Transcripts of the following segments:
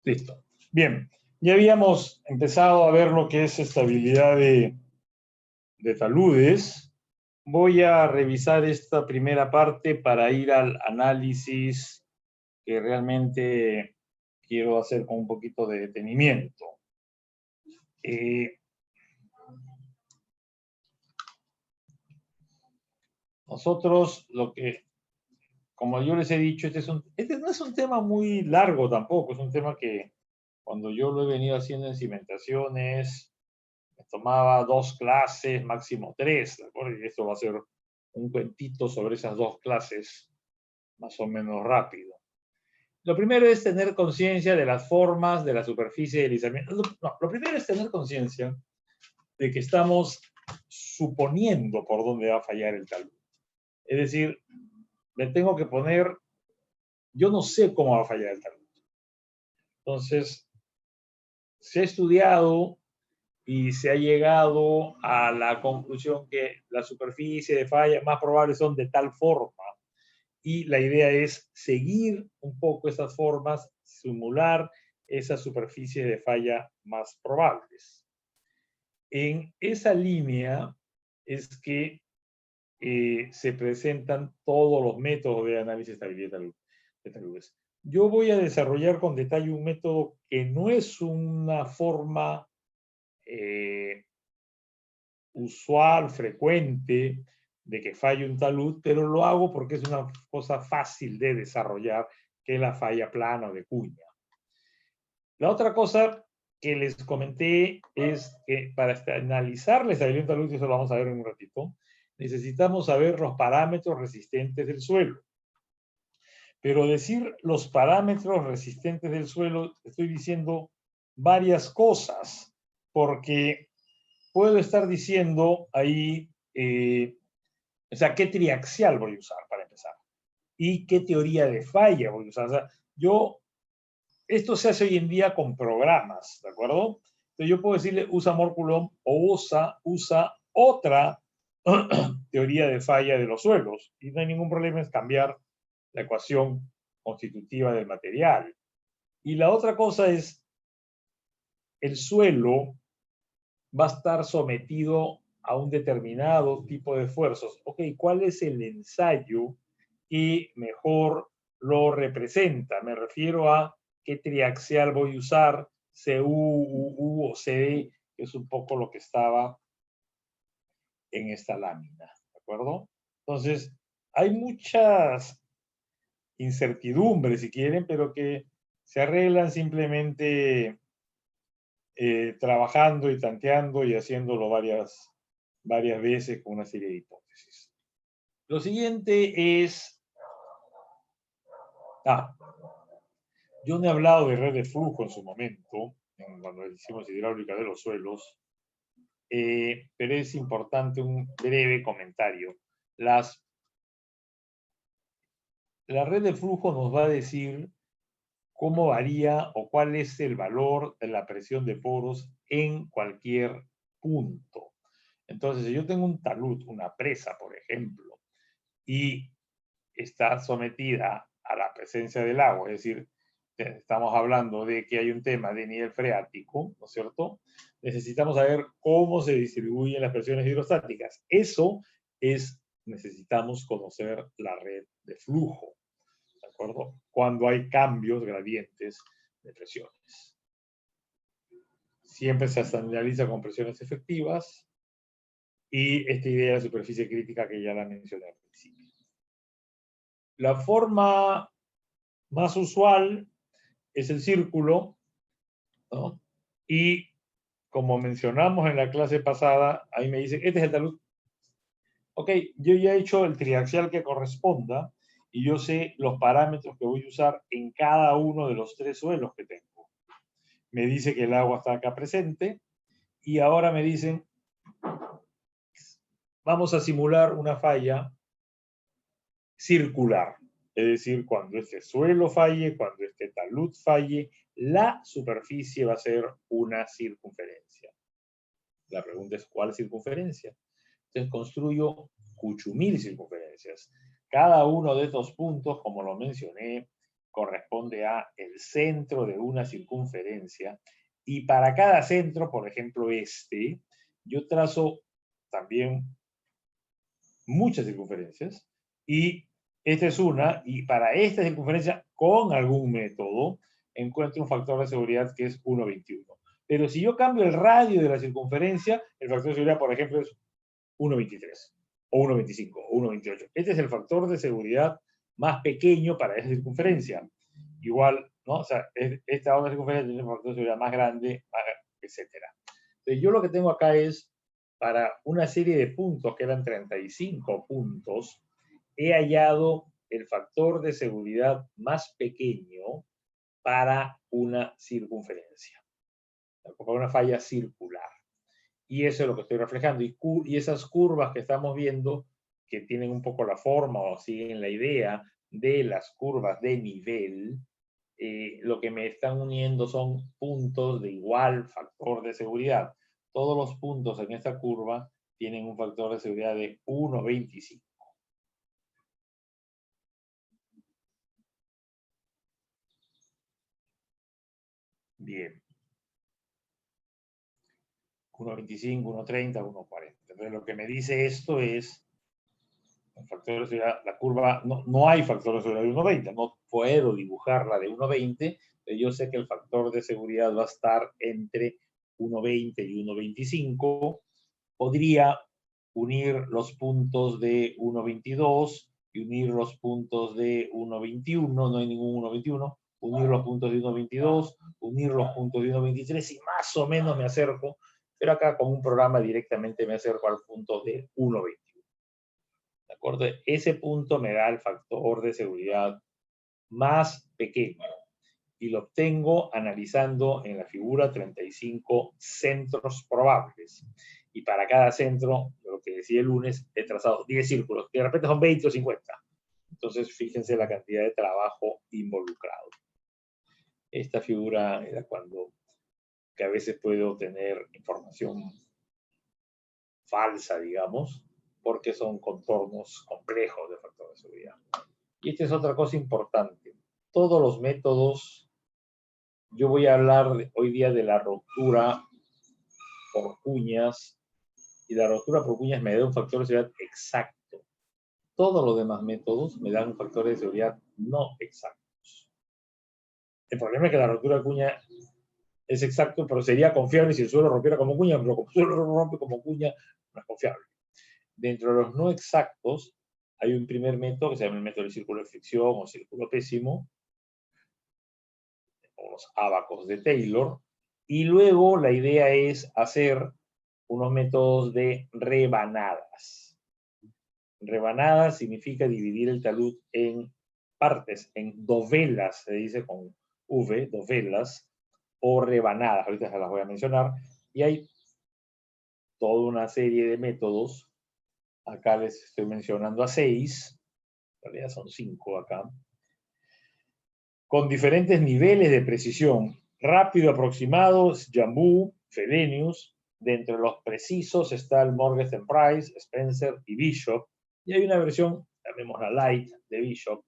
Listo. Bien, ya habíamos empezado a ver lo que es estabilidad de taludes. Voy a revisar esta primera parte para ir al análisis que realmente quiero hacer con un poquito de detenimiento. Nosotros, como yo les he dicho, este no es un tema muy largo tampoco, es un tema que cuando yo lo he venido haciendo en cimentaciones, me tomaba 2 clases, máximo 3, ¿de acuerdo? Y esto va a ser un cuentito sobre esas 2 clases, más o menos rápido. Lo primero es tener conciencia de las formas de la superficie de deslizamiento. No, lo primero es tener conciencia de que estamos suponiendo por dónde va a fallar el talud. Es decir, me tengo que poner, yo no sé cómo va a fallar el talud. Entonces, se ha estudiado y se ha llegado a la conclusión que la superficie de falla más probables son de tal forma. Y la idea es seguir un poco esas formas, simular esas superficies de falla más probables. En esa línea es que se presentan todos los métodos de análisis de estabilidad de taludes. Yo voy a desarrollar con detalle un método que no es una forma usual, frecuente, de que falle un talud, pero lo hago porque es una cosa fácil de desarrollar, que es la falla plana o de cuña. La otra cosa que les comenté es que para analizar la estabilidad de un talud, y eso lo vamos a ver en un ratito, necesitamos saber los parámetros resistentes del suelo. Pero decir los parámetros resistentes del suelo, estoy diciendo varias cosas, porque puedo estar diciendo ahí, o sea, qué triaxial voy a usar para empezar y qué teoría de falla voy a usar. O sea, esto se hace hoy en día con programas, ¿de acuerdo? Entonces yo puedo decirle usa Mohr-Coulomb o usa otra teoría de falla de los suelos y no hay ningún problema en cambiar la ecuación constitutiva del material. Y la otra cosa es, el suelo va a estar sometido a un determinado tipo de esfuerzos. Ok, ¿cuál es el ensayo que mejor lo representa? Me refiero a qué triaxial voy a usar, CU, UU o CD, que es un poco lo que estaba en esta lámina, ¿de acuerdo? Entonces, hay muchas incertidumbres, si quieren, pero que se arreglan simplemente trabajando y tanteando y haciéndolo varias veces con una serie de hipótesis. Lo siguiente es, yo no he hablado de red de flujo en su momento, cuando hicimos hidráulica de los suelos, pero es importante un breve comentario. La red de flujo nos va a decir cómo varía o cuál es el valor de la presión de poros en cualquier punto. Entonces, si yo tengo un talud, una presa, por ejemplo, y está sometida a la presencia del agua, es decir, estamos hablando de que hay un tema de nivel freático, ¿no es cierto? Necesitamos saber cómo se distribuyen las presiones hidrostáticas. Eso es, necesitamos conocer la red de flujo, ¿de acuerdo? Cuando hay cambios, gradientes de presiones. Siempre se analiza con presiones efectivas y esta idea de la superficie crítica que ya la mencioné al principio. La forma más usual es el círculo, ¿no? Y como mencionamos en la clase pasada, ahí me dicen, este es el talud. Ok, yo ya he hecho el triaxial que corresponda y yo sé los parámetros que voy a usar en cada uno de los 3 suelos que tengo. Me dice que el agua está acá presente y ahora me dicen, vamos a simular una falla circular. Es decir, cuando este suelo falle, cuando este talud falle, la superficie va a ser una circunferencia. La pregunta es, ¿cuál circunferencia? Entonces construyo 8.000 circunferencias. Cada uno de estos puntos, como lo mencioné, corresponde a el centro de una circunferencia, y para cada centro, por ejemplo yo trazo también muchas circunferencias, y esta es una, y para esta circunferencia, con algún método, encuentro un factor de seguridad que es 1,21. Pero si yo cambio el radio de la circunferencia, el factor de seguridad, por ejemplo, es 1,23, o 1,25, o 1,28. Este es el factor de seguridad más pequeño para esa circunferencia. Igual, ¿no? O sea, esta otra circunferencia tiene un factor de seguridad más grande, etc. Entonces, yo lo que tengo acá es, para una serie de puntos, que eran 35 puntos, he hallado el factor de seguridad más pequeño para una circunferencia, para una falla circular. Y eso es lo que estoy reflejando. Y esas curvas que estamos viendo, que tienen un poco la forma o siguen la idea de las curvas de nivel, lo que me están uniendo son puntos de igual factor de seguridad. Todos los puntos en esta curva tienen un factor de seguridad de 1,25. Bien. 1,25, 1,30, 1,40. Entonces, lo que me dice esto es, el factor de seguridad, la curva, no hay factor de seguridad de 1,20, no puedo dibujarla de 1,20, pero yo sé que el factor de seguridad va a estar entre 1,20 y 1,25. Podría unir los puntos de 1,22 y unir los puntos de 1,21, no hay ningún 1,21, unir los puntos de 1,22, unir los puntos de 1,23 y más o menos me acerco, pero acá con un programa directamente me acerco al punto de 1,21. ¿De acuerdo? Ese punto me da el factor de seguridad más pequeño y lo obtengo analizando en la figura 35 centros probables. Y para cada centro, lo que decía el lunes, he trazado 10 círculos, que de repente son 20 o 50. Entonces, fíjense la cantidad de trabajo involucrado. Esta figura era cuando, que a veces puedo tener información falsa, digamos, porque son contornos complejos de factor de seguridad. Y esta es otra cosa importante. Todos los métodos, yo voy a hablar hoy día de la ruptura por cuñas, y la ruptura por cuñas me da un factor de seguridad exacto. Todos los demás métodos me dan un factor de seguridad no exactos. El problema es que la ruptura de cuña es exacto, pero sería confiable si el suelo rompiera como cuña, pero como el suelo rompe como cuña, no es confiable. Dentro de los no exactos, hay un primer método que se llama el método del círculo de fricción o círculo pésimo, o los ábacos de Taylor, y luego la idea es hacer unos métodos de rebanadas. Rebanadas significa dividir el talud en partes, en dovelas, se dice con V, dovelas, o rebanadas, ahorita se las voy a mencionar, y hay toda una serie de métodos. Acá les estoy mencionando a 6, en realidad son 5 acá, con diferentes niveles de precisión. Rápido aproximado, Jambu, Frobenius. De entre los precisos está el Morgenstern Price, Spencer y Bishop. Y hay una versión, llamémosla Light, de Bishop,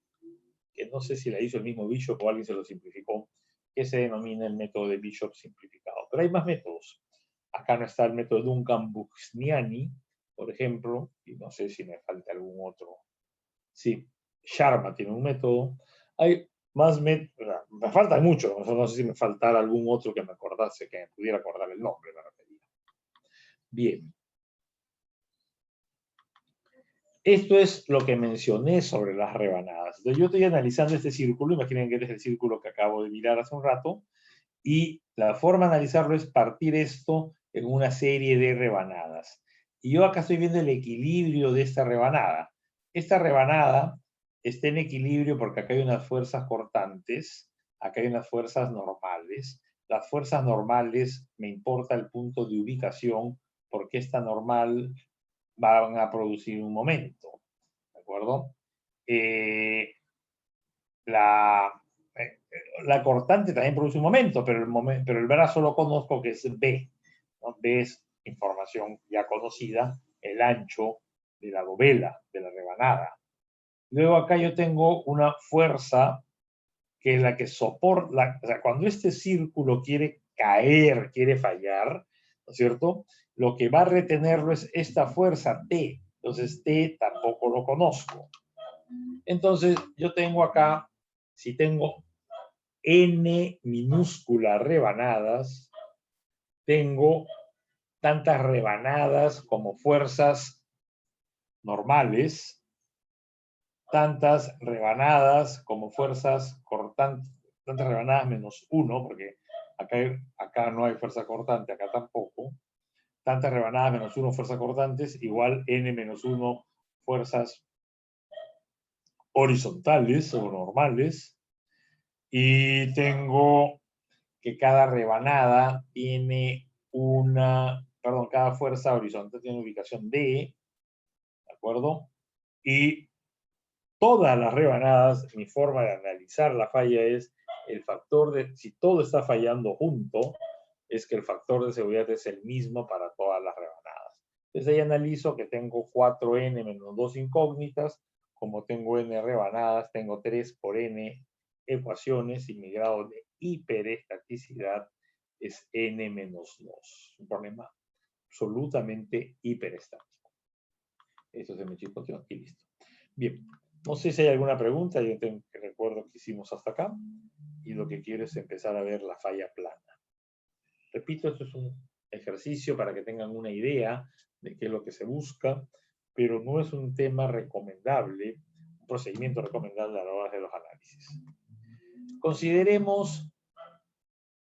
que no sé si la hizo el mismo Bishop o alguien se lo simplificó, que se denomina el método de Bishop simplificado. Pero hay más métodos. Acá no está el método Duncan-Buxniani, por ejemplo, y no sé si me falta algún otro. Sí, Sharma tiene un método. Hay más métodos, me falta mucho, no sé si me faltara algún otro que me acordase, que me pudiera acordar el nombre, me refería. Bien. Esto es lo que mencioné sobre las rebanadas. Entonces, yo estoy analizando este círculo, imaginen que este es el círculo que acabo de mirar hace un rato, y la forma de analizarlo es partir esto en una serie de rebanadas. Y yo acá estoy viendo el equilibrio de esta rebanada. Esta rebanada está en equilibrio porque acá hay unas fuerzas cortantes, acá hay unas fuerzas normales. Las fuerzas normales me importa el punto de ubicación porque esta normal van a producir un momento, ¿de acuerdo? La cortante también produce un momento, pero el brazo lo conozco, que es B, ¿no? B es información ya conocida, el ancho de la dovela, de la rebanada. Luego acá yo tengo una fuerza que la que soporta, o sea, cuando este círculo quiere caer, quiere fallar, ¿no es cierto? Lo que va a retenerlo es esta fuerza T. Entonces T tampoco lo conozco. Entonces yo tengo acá, si tengo N minúsculas rebanadas, tengo tantas rebanadas como fuerzas normales, tantas rebanadas como fuerzas cortantes, tantas rebanadas menos 1, porque acá no hay fuerza cortante, acá tampoco, tantas rebanadas menos 1 fuerzas cortantes, igual n menos 1 fuerzas horizontales o normales, y tengo que cada rebanada tiene cada fuerza horizontal tiene ubicación D, ¿de acuerdo? Y todas las rebanadas, mi forma de analizar la falla es el factor de, si todo está fallando junto, es que el factor de seguridad es el mismo para todas las rebanadas. Entonces ahí analizo que tengo 4n menos 2 incógnitas, como tengo n rebanadas, tengo 3 por n ecuaciones y mi grado de hiperestaticidad es n menos 2. Un problema absolutamente hiperestático. Eso se me chispoteó y listo. Bien, no sé si hay alguna pregunta, yo recuerdo que hicimos hasta acá y lo que quiero es empezar a ver la falla plana. Repito, esto es un ejercicio para que tengan una idea de qué es lo que se busca, pero no es un tema recomendable, un procedimiento recomendable a la hora de los análisis. Consideremos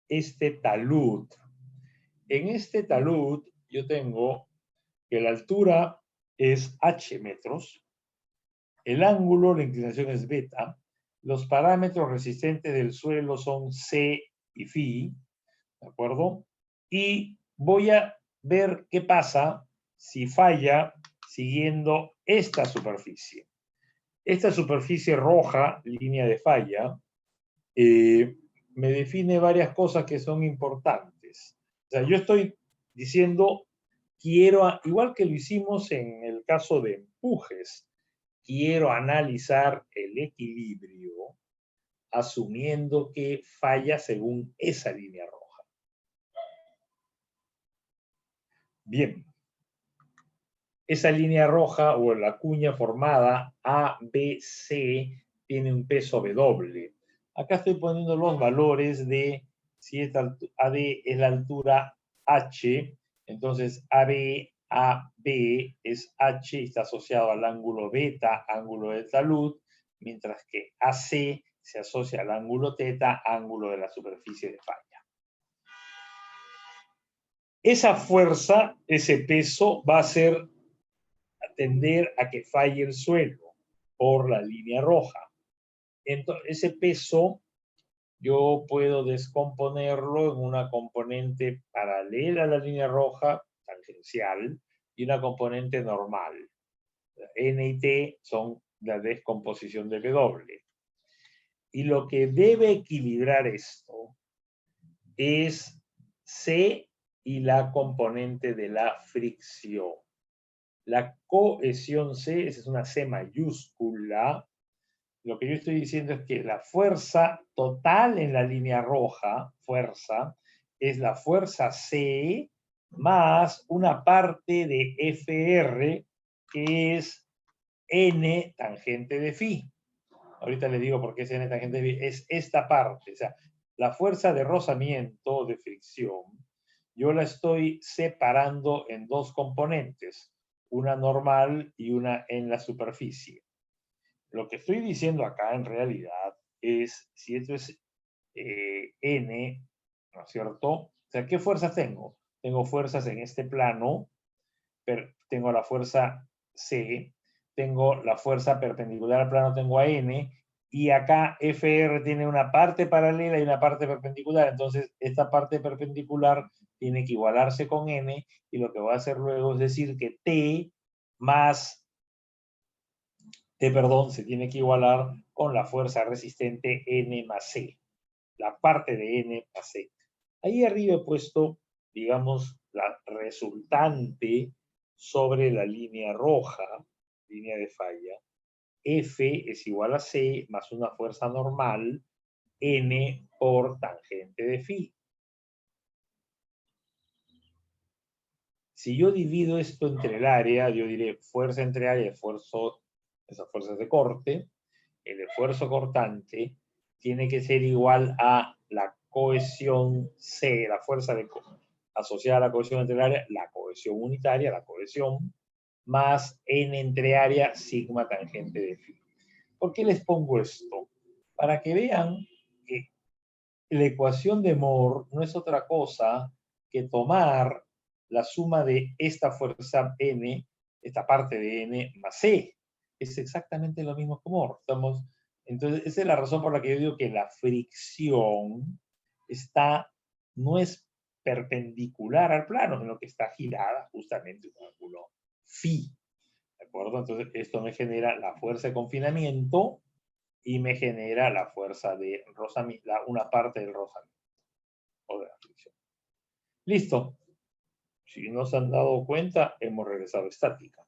este talud. En este talud yo tengo que la altura es h metros, el ángulo, la inclinación es beta, los parámetros resistentes del suelo son C y Φ, ¿de acuerdo? Y voy a ver qué pasa si falla siguiendo esta superficie. Esta superficie roja, línea de falla, me define varias cosas que son importantes. O sea, yo estoy diciendo, igual que lo hicimos en el caso de empujes, quiero analizar el equilibrio asumiendo que falla según esa línea roja. Bien, esa línea roja o la cuña formada ABC tiene un peso W. Acá estoy poniendo los valores de si esta AD es la altura H, entonces AB es H y está asociado al ángulo beta, ángulo del talud, mientras que AC se asocia al ángulo teta, ángulo de la superficie de falla. Esa fuerza, ese peso, va a tender a que falle el suelo por la línea roja. Entonces, ese peso yo puedo descomponerlo en una componente paralela a la línea roja, tangencial, y una componente normal. N y T son la descomposición de W. Y lo que debe equilibrar esto es C y la componente de la fricción. La cohesión C, esa es una C mayúscula. Lo que yo estoy diciendo es que la fuerza total en la línea roja, es la fuerza C más una parte de FR, que es N tangente de phi. Ahorita les digo por qué es N tangente de phi. Es esta parte, o sea, la fuerza de rozamiento, de fricción, yo la estoy separando en dos componentes, una normal y una en la superficie. Lo que estoy diciendo acá en realidad es, si esto es N, ¿no es cierto? O sea, ¿qué fuerzas tengo? Tengo fuerzas en este plano, tengo la fuerza C, tengo la fuerza perpendicular al plano, tengo a N, y acá FR tiene una parte paralela y una parte perpendicular, entonces esta parte perpendicular tiene que igualarse con N, y lo que voy a hacer luego es decir que T se tiene que igualar con la fuerza resistente N más C, la parte de N más C. Ahí arriba he puesto, digamos, la resultante sobre la línea roja, línea de falla. F es igual a C más una fuerza normal N por tangente de phi. Si yo divido esto entre el área, yo diré fuerza entre área y esfuerzo, esas fuerzas de corte. El esfuerzo cortante tiene que ser igual a la cohesión C, la fuerza asociada a la cohesión entre el área, la cohesión unitaria, la cohesión, más N entre área, sigma tangente de phi. ¿Por qué les pongo esto? Para que vean que la ecuación de Moore no es otra cosa que tomar la suma de esta fuerza N, esta parte de N más C. Es exactamente lo mismo que Moore. Entonces, esa es la razón por la que yo digo que la fricción no es perpendicular al plano, sino que está girada justamente un ángulo phi. ¿De acuerdo? Entonces, esto me genera la fuerza de confinamiento y me genera la fuerza de rozamiento, una parte del rozamiento o de la fricción. Listo. Si no se han dado cuenta, hemos regresado a estática.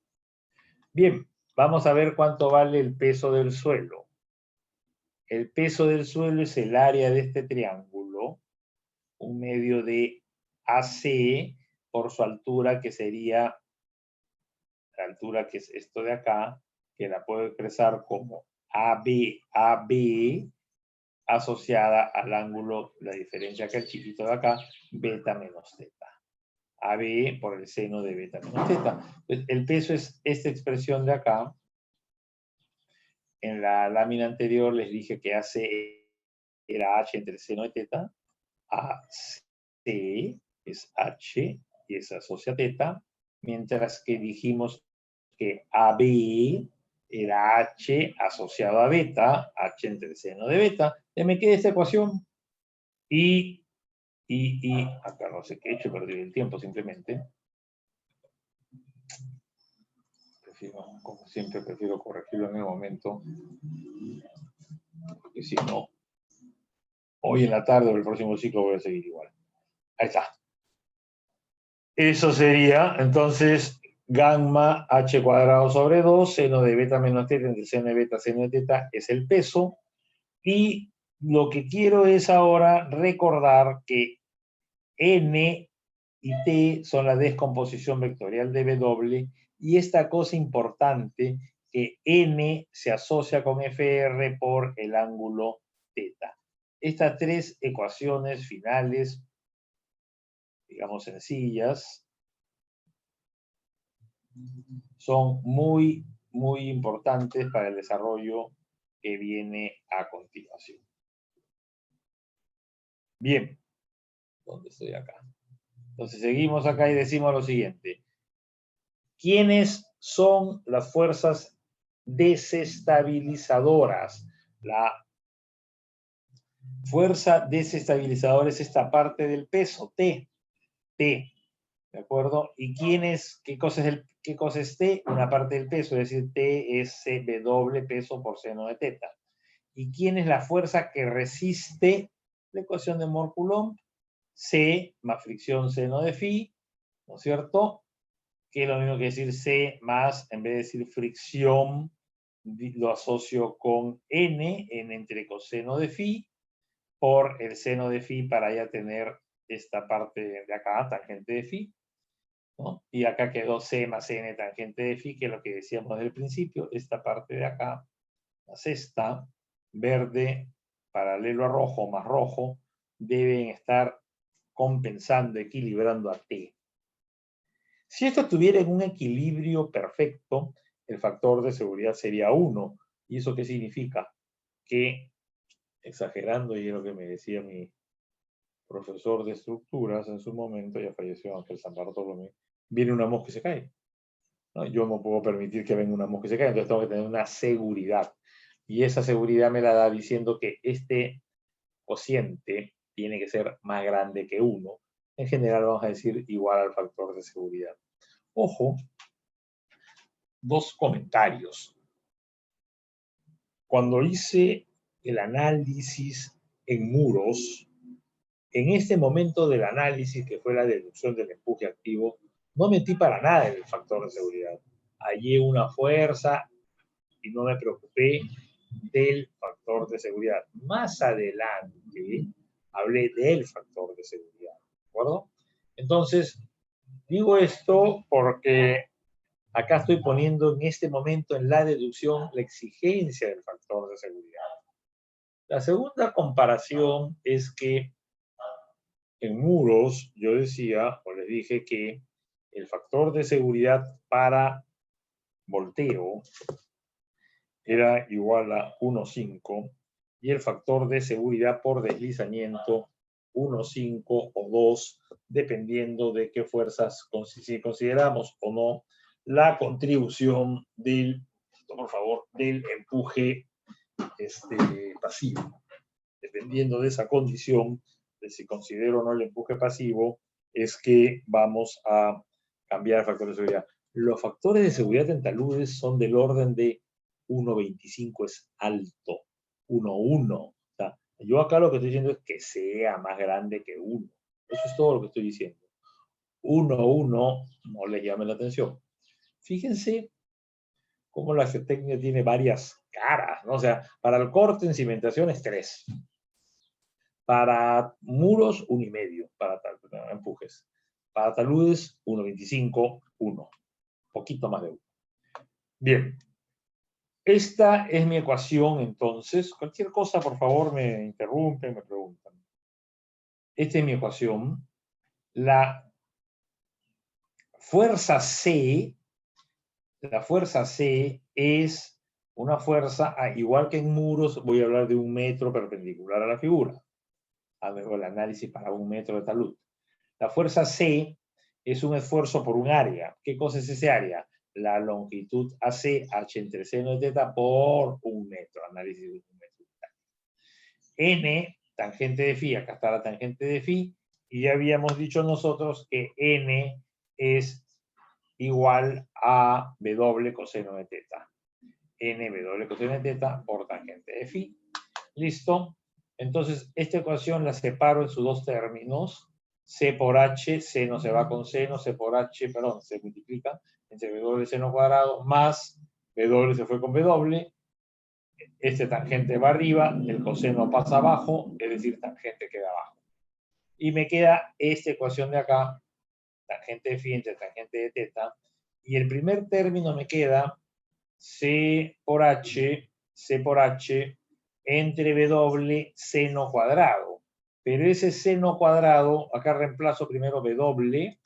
Bien, vamos a ver cuánto vale el peso del suelo. El peso del suelo es el área de este triángulo, un medio de AC por su altura, que sería la altura que es esto de acá, que la puedo expresar como AB asociada al ángulo, la diferencia que el chiquito de acá, beta menos teta. AB por el seno de beta menos teta. Entonces, el peso es esta expresión de acá. En la lámina anterior les dije que AC era H entre el seno de teta. AC es H y es asocia teta. Mientras que dijimos que AB era H asociado a beta, H entre el seno de beta. Me queda esta ecuación. Y acá no sé qué he hecho, perdí el tiempo simplemente. Como siempre, prefiero corregirlo en el momento. Porque si no, hoy en la tarde o el próximo ciclo voy a seguir igual. Ahí está. Eso sería, entonces, gamma h cuadrado sobre 2, seno de beta menos teta entre seno de beta, seno de teta, es el peso. Y lo que quiero es ahora recordar que N y T son la descomposición vectorial de W, y esta cosa importante, que N se asocia con FR por el ángulo teta. Estas tres ecuaciones finales, digamos sencillas, son muy, muy importantes para el desarrollo que viene a continuación. Bien, ¿dónde estoy acá? Entonces seguimos acá y decimos lo siguiente. ¿Quiénes son las fuerzas desestabilizadoras? La fuerza desestabilizadora es esta parte del peso, T. ¿De acuerdo? ¿Y qué cosa es T? Una parte del peso, es decir, T es W peso por seno de teta. ¿Y quién es la fuerza que resiste la ecuación de Moore-Coulomb? C más fricción seno de phi, ¿no es cierto? Que es lo mismo que decir C más, en vez de decir fricción, lo asocio con N entre coseno de phi, por el seno de phi para ya tener esta parte de acá, tangente de phi, ¿no? Y acá quedó C más N tangente de phi, que es lo que decíamos desde el principio, esta parte de acá, más esta, verde, paralelo a rojo más rojo, deben estar compensando, equilibrando a T. Si esto estuviera en un equilibrio perfecto, el factor de seguridad sería 1. ¿Y eso qué significa? Que, exagerando, y es lo que me decía mi profesor de estructuras en su momento, ya falleció Ángel San Bartolomé, viene una mosca y se cae, ¿no? Yo no puedo permitir que venga una mosca y se caiga, entonces tengo que tener una seguridad. Y esa seguridad me la da diciendo que este cociente tiene que ser más grande que 1. En general vamos a decir igual al factor de seguridad. Ojo, dos comentarios. Cuando hice el análisis en muros, en este momento del análisis, que fue la deducción del empuje activo, no metí para nada en el factor de seguridad. Hallé una fuerza y no me preocupé del factor de seguridad. Más adelante hablé del factor de seguridad, ¿de acuerdo? Entonces, digo esto porque acá estoy poniendo en este momento en la deducción la exigencia del factor de seguridad. La segunda comparación es que en muros yo decía, o les dije que el factor de seguridad para volteo era igual a 1,5 y el factor de seguridad por deslizamiento 1,5 o 2, dependiendo de qué fuerzas, si consideramos o no la contribución del, por favor, del empuje pasivo. Dependiendo de esa condición, de si considero o no el empuje pasivo, es que vamos a cambiar el factor de seguridad. Los factores de seguridad en taludes son del orden de 1,25 es alto, 1,1. O sea, yo acá lo que estoy diciendo es que sea más grande que 1. Eso es todo lo que estoy diciendo. 1,1 no les llame la atención. Fíjense cómo la geotecnia tiene varias caras, ¿no? O sea, para el corte en cimentación es 3. Para muros, 1,5. Para empujes. Para taludes, 1,25, 1. Poquito más de 1. Bien. Esta es mi ecuación, entonces. Cualquier cosa, por favor, me interrumpen, me preguntan. Esta es mi ecuación. La fuerza C es una fuerza, igual que en muros, voy a hablar de 1 metro perpendicular a la figura. Hago el análisis para 1 metro de talud. La fuerza C es un esfuerzo por un área. ¿Qué cosa es ese área? La longitud AC, H entre seno de teta por 1 metro. Análisis de 1 metro. N, tangente de phi, acá está la tangente de phi, y ya habíamos dicho nosotros que N es igual a W coseno de teta. N W coseno de teta por tangente de phi. ¿Listo? Entonces, esta ecuación la separo en sus dos términos. C por H, seno se va con seno, C por H, perdón, se multiplica entre W seno cuadrado, más W se fue con W. Este tangente va arriba, el coseno pasa abajo, es decir, tangente queda abajo. Y me queda esta ecuación de acá, tangente de phi entre tangente de teta, y el primer término me queda C por H entre W seno cuadrado. Pero ese seno cuadrado, acá reemplazo primero W,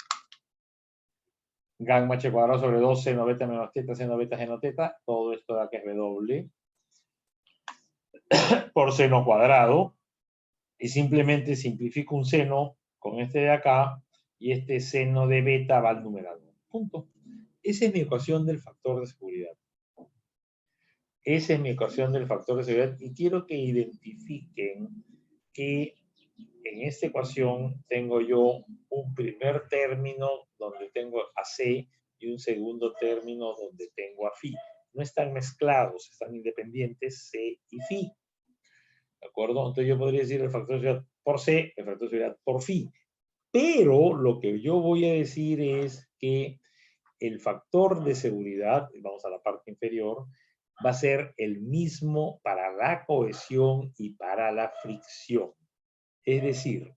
gamma h cuadrado sobre 2 seno beta menos teta, seno beta seno teta, todo esto de acá es W, por seno cuadrado, y simplemente simplifico un seno con este de acá, y este seno de beta va al numerador. Punto. Esa es mi ecuación del factor de seguridad. Esa es mi ecuación del factor de seguridad, y quiero que identifiquen que en esta ecuación tengo yo un primer término donde tengo a C y un segundo término donde tengo a phi. No están mezclados, están independientes C y phi. ¿De acuerdo? Entonces yo podría decir el factor de seguridad por C, el factor de seguridad por phi. Pero lo que yo voy a decir es que el factor de seguridad, vamos a la parte inferior, va a ser el mismo para la cohesión y para la fricción. Es decir,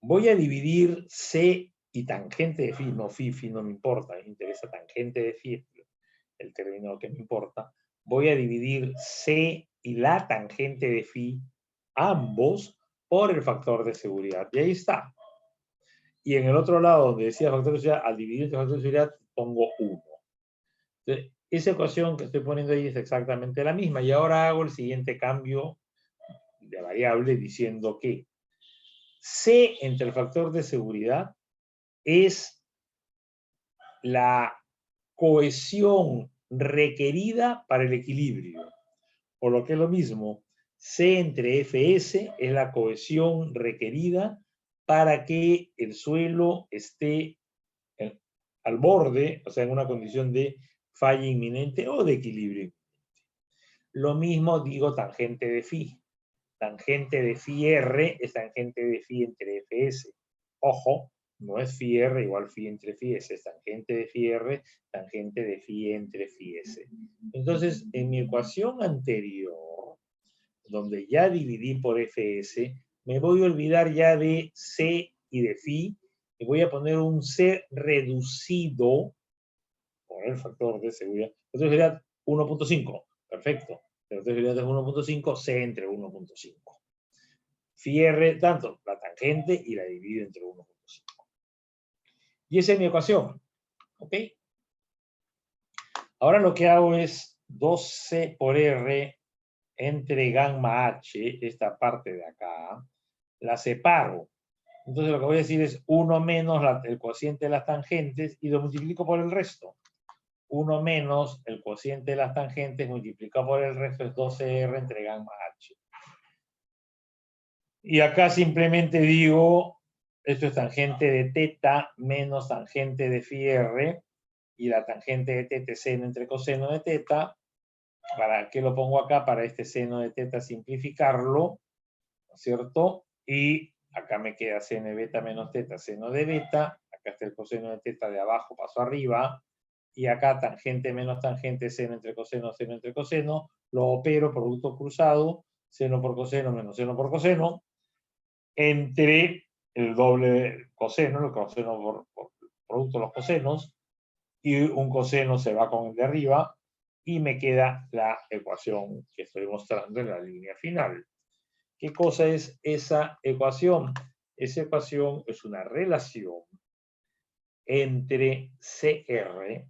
voy a dividir C y tangente de phi, no phi no me importa, me interesa tangente de phi, el término que me importa. Voy a dividir C y la tangente de phi, ambos, por el factor de seguridad. Y ahí está. Y en el otro lado, donde decía factor de seguridad, al dividir el factor de seguridad, pongo 1. Entonces, esa ecuación que estoy poniendo ahí es exactamente la misma. Y ahora hago el siguiente cambio de variable diciendo que C entre el factor de seguridad es la cohesión requerida para el equilibrio. Por lo que es lo mismo, C entre Fs es la cohesión requerida para que el suelo esté al borde, o sea, en una condición de falla inminente o de equilibrio. Lo mismo digo tangente de phi. Tangente de phi R es tangente de phi entre Fs. Ojo, No es phi r igual phi entre phi s, es tangente de phi r, tangente de phi entre phi s. Entonces, en mi ecuación anterior, donde ya dividí por fs, me voy a olvidar ya de c y de phi, y voy a poner un c reducido por el factor de seguridad. Entonces sería 1.5, perfecto. Pero entonces es 1.5, c entre 1.5. Phi r, tanto la tangente y la divido entre 1.5. Y esa es mi ecuación. ¿Ok? Ahora lo que hago es 2c por r entre gamma h, esta parte de acá, la separo. Entonces lo que voy a decir es 1 menos el cociente de las tangentes y lo multiplico por el resto. 1 menos el cociente de las tangentes multiplicado por el resto es 12r entre gamma h. Y acá simplemente digo, esto es tangente de teta menos tangente de phi r, y la tangente de teta es seno entre coseno de teta. ¿Para qué lo pongo acá? Para este seno de teta simplificarlo, ¿no es cierto? Y acá me queda seno de beta menos teta, seno de beta. Acá está el coseno de teta de abajo, paso arriba. Y acá tangente menos tangente, seno entre coseno, lo opero, producto cruzado, seno por coseno menos seno por coseno, entre el doble coseno, el coseno por producto de los cosenos, y un coseno se va con el de arriba, y me queda la ecuación que estoy mostrando en la línea final. ¿Qué cosa es esa ecuación? Esa ecuación es una relación entre CR,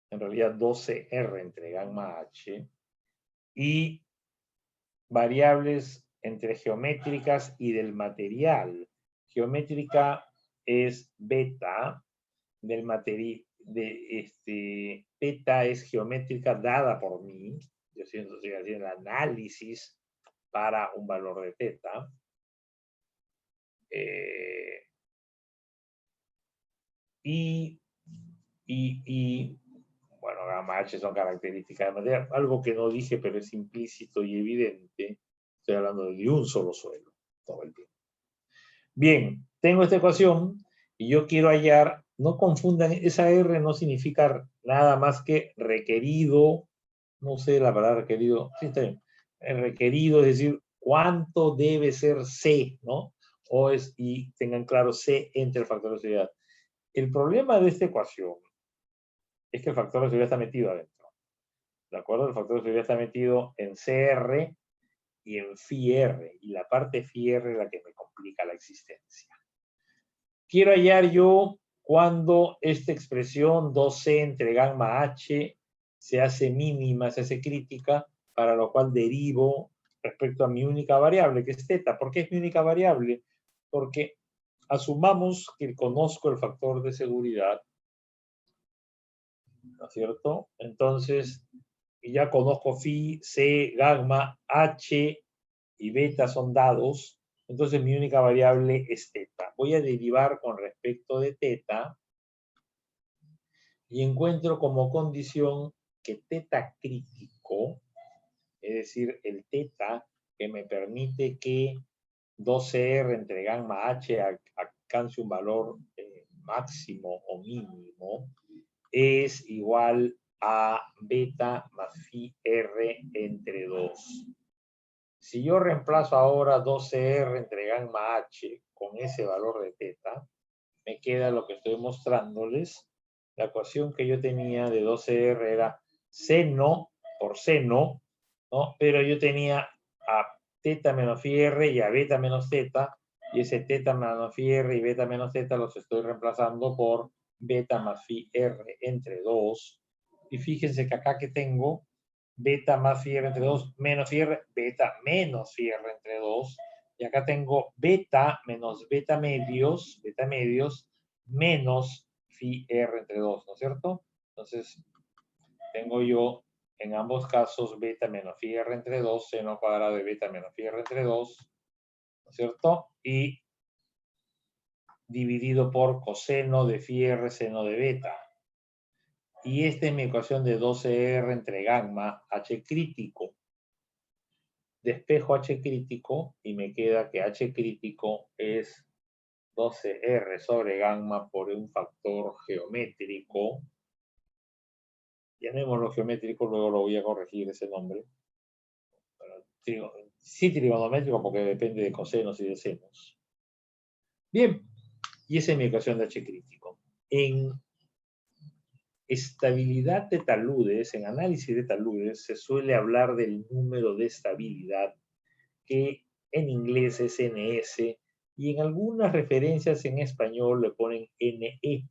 en realidad 12R entre gamma H, y variables entre geométricas y del material. Geométrica es beta, del material, beta es geométrica dada por mí. Yo estoy haciendo el análisis para un valor de teta. Bueno, gamma H son características de material, algo que no dije, pero es implícito y evidente. Estoy hablando de un solo suelo todo el tiempo. Bien, tengo esta ecuación y yo quiero hallar, no confundan, esa R no significa nada más que requerido, no sé la palabra requerido, sí está bien, requerido, es decir, cuánto debe ser C, ¿no? Y tengan claro C entre el factor de seguridad. El problema de esta ecuación es que el factor de seguridad está metido adentro. ¿De acuerdo? El factor de seguridad está metido en CR y en phi r, y la parte phi r es la que me complica la existencia. Quiero hallar yo cuando esta expresión 2c entre gamma h se hace mínima, se hace crítica, para lo cual derivo respecto a mi única variable, que es teta. ¿Por qué es mi única variable? Porque asumamos que conozco el factor de seguridad, ¿no es cierto? Entonces, ya conozco phi, c, gamma, h y beta son dados, entonces mi única variable es teta. Voy a derivar con respecto de teta y encuentro como condición que teta crítico, es decir, el teta que me permite que 12R entre gamma h alcance un valor máximo o mínimo, es igual a beta más phi r entre 2. Si yo reemplazo ahora 12R entre gamma h con ese valor de teta, me queda lo que estoy mostrándoles. La ecuación que yo tenía de 12R era seno por seno, ¿no? Pero yo tenía a teta menos phi r y a beta menos teta, y ese teta menos phi r y beta menos teta los estoy reemplazando por beta más phi r entre 2. Y fíjense que acá que tengo beta más phi r entre 2 menos phi r, beta menos phi r entre 2. Y acá tengo beta menos beta medios menos phi r entre 2, ¿no es cierto? Entonces, tengo yo en ambos casos beta menos phi r entre 2, seno cuadrado de beta menos phi r entre 2, ¿no es cierto? Y dividido por coseno de phi r seno de beta. Y esta es mi ecuación de 12R entre gamma h crítico. Despejo h crítico y me queda que h crítico es 12R sobre gamma por un factor geométrico. Llamémoslo geométrico, luego lo voy a corregir ese nombre. Sí trigonométrico porque depende de cosenos y de senos. Bien, y esa es mi ecuación de H crítico. En estabilidad de taludes, en análisis de taludes, se suele hablar del número de estabilidad, que en inglés es NS, y en algunas referencias en español le ponen NE.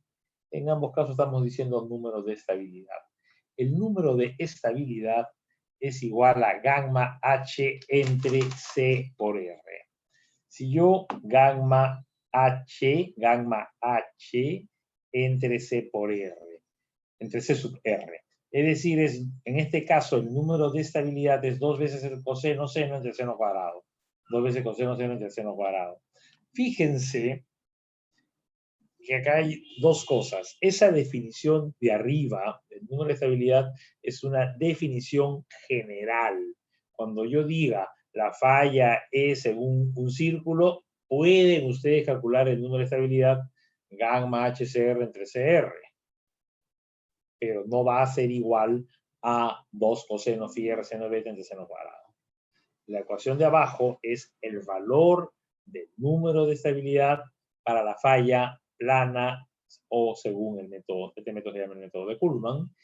En ambos casos estamos diciendo número de estabilidad. El número de estabilidad es igual a gamma H entre C por R. Si yo gamma H entre C por R, entre C sub R. Es decir, en este caso el número de estabilidad es 2 veces el coseno seno entre seno cuadrado. 2 veces coseno seno entre seno cuadrado. Fíjense que acá hay dos cosas. Esa definición de arriba, el número de estabilidad, es una definición general. Cuando yo diga la falla es según un círculo, pueden ustedes calcular el número de estabilidad gamma HCR entre CR. Pero no va a ser igual a 2 coseno phi r seno beta entre seno cuadrado. La ecuación de abajo es el valor del número de estabilidad para la falla plana o según el método, este método se llama el método de Kuhlmann,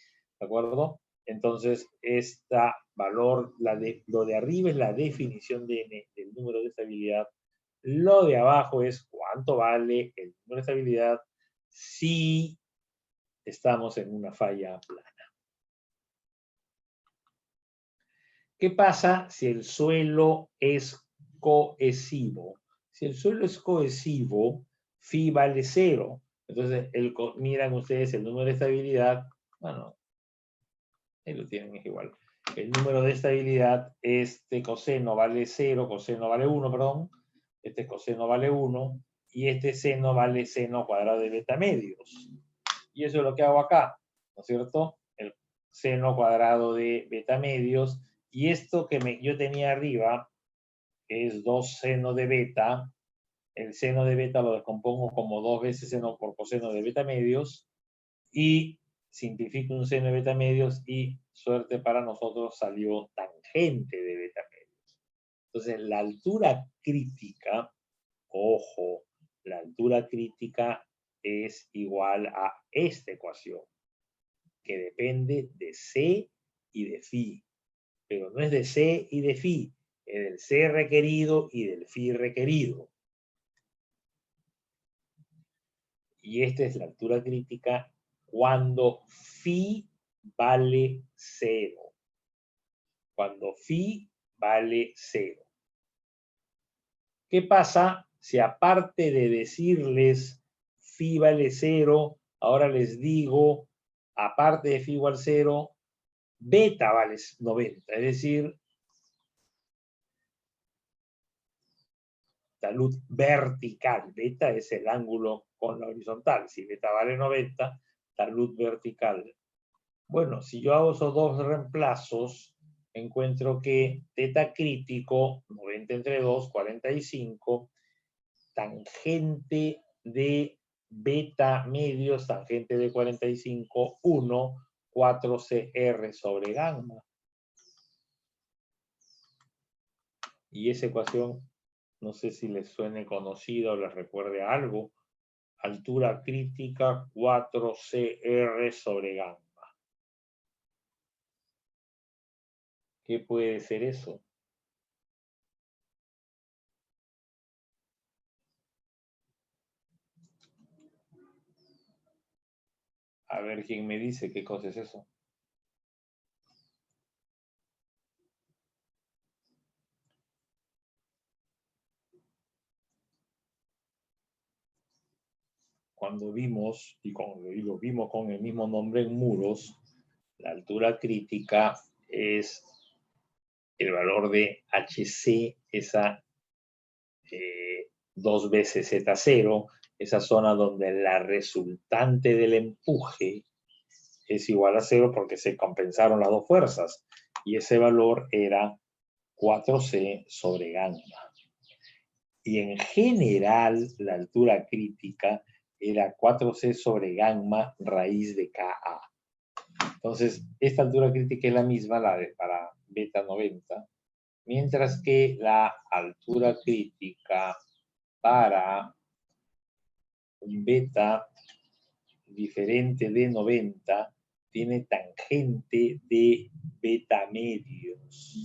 ¿de acuerdo? Entonces, este valor, lo de arriba es la definición del número de estabilidad. Lo de abajo es cuánto vale el número de estabilidad si estamos en una falla plana. ¿Qué pasa si el suelo es cohesivo? Si el suelo es cohesivo, phi vale 0. Entonces, miran ustedes el número de estabilidad. Bueno, ahí lo tienen, es igual. El número de estabilidad, este coseno vale 0, coseno vale 1, perdón. Este coseno vale 1 y este seno vale seno cuadrado de beta medios. Y eso es lo que hago acá, ¿no es cierto? El seno cuadrado de beta medios. Y esto que yo tenía arriba, que es 2 seno de beta, el seno de beta lo descompongo como 2 veces seno por coseno de beta medios y simplifico un seno de beta medios y suerte para nosotros salió tangente de beta medios. Entonces la altura crítica, ojo, la altura crítica es igual a esta ecuación, que depende de C y de phi. Pero no es de C y de phi, es del C requerido y del phi requerido. Y esta es la altura crítica cuando phi vale 0. Cuando phi vale 0. ¿Qué pasa si aparte de decirles phi vale 0, ahora les digo, aparte de phi igual 0, beta vale 90? Es decir, talud vertical. Beta es el ángulo con la horizontal. Si beta vale 90, talud vertical. Bueno, si yo hago esos dos reemplazos, encuentro que teta crítico, 90 entre 2, 45, tangente de beta medios, tangente de 45, 1, 4CR sobre gamma. Y esa ecuación, no sé si les suene conocida o les recuerde algo. Altura crítica 4CR sobre gamma. ¿Qué puede ser eso? A ver quién me dice qué cosa es eso. Cuando vimos, y lo vimos con el mismo nombre en muros, la altura crítica es el valor de HC, esa 2 veces Z0, esa zona donde la resultante del empuje es igual a 0 porque se compensaron las dos fuerzas. Y ese valor era 4C sobre gamma. Y en general, la altura crítica era 4C sobre gamma raíz de Ka. Entonces, esta altura crítica es la misma, para beta 90, mientras que la altura crítica para un beta diferente de 90 tiene tangente de beta medios.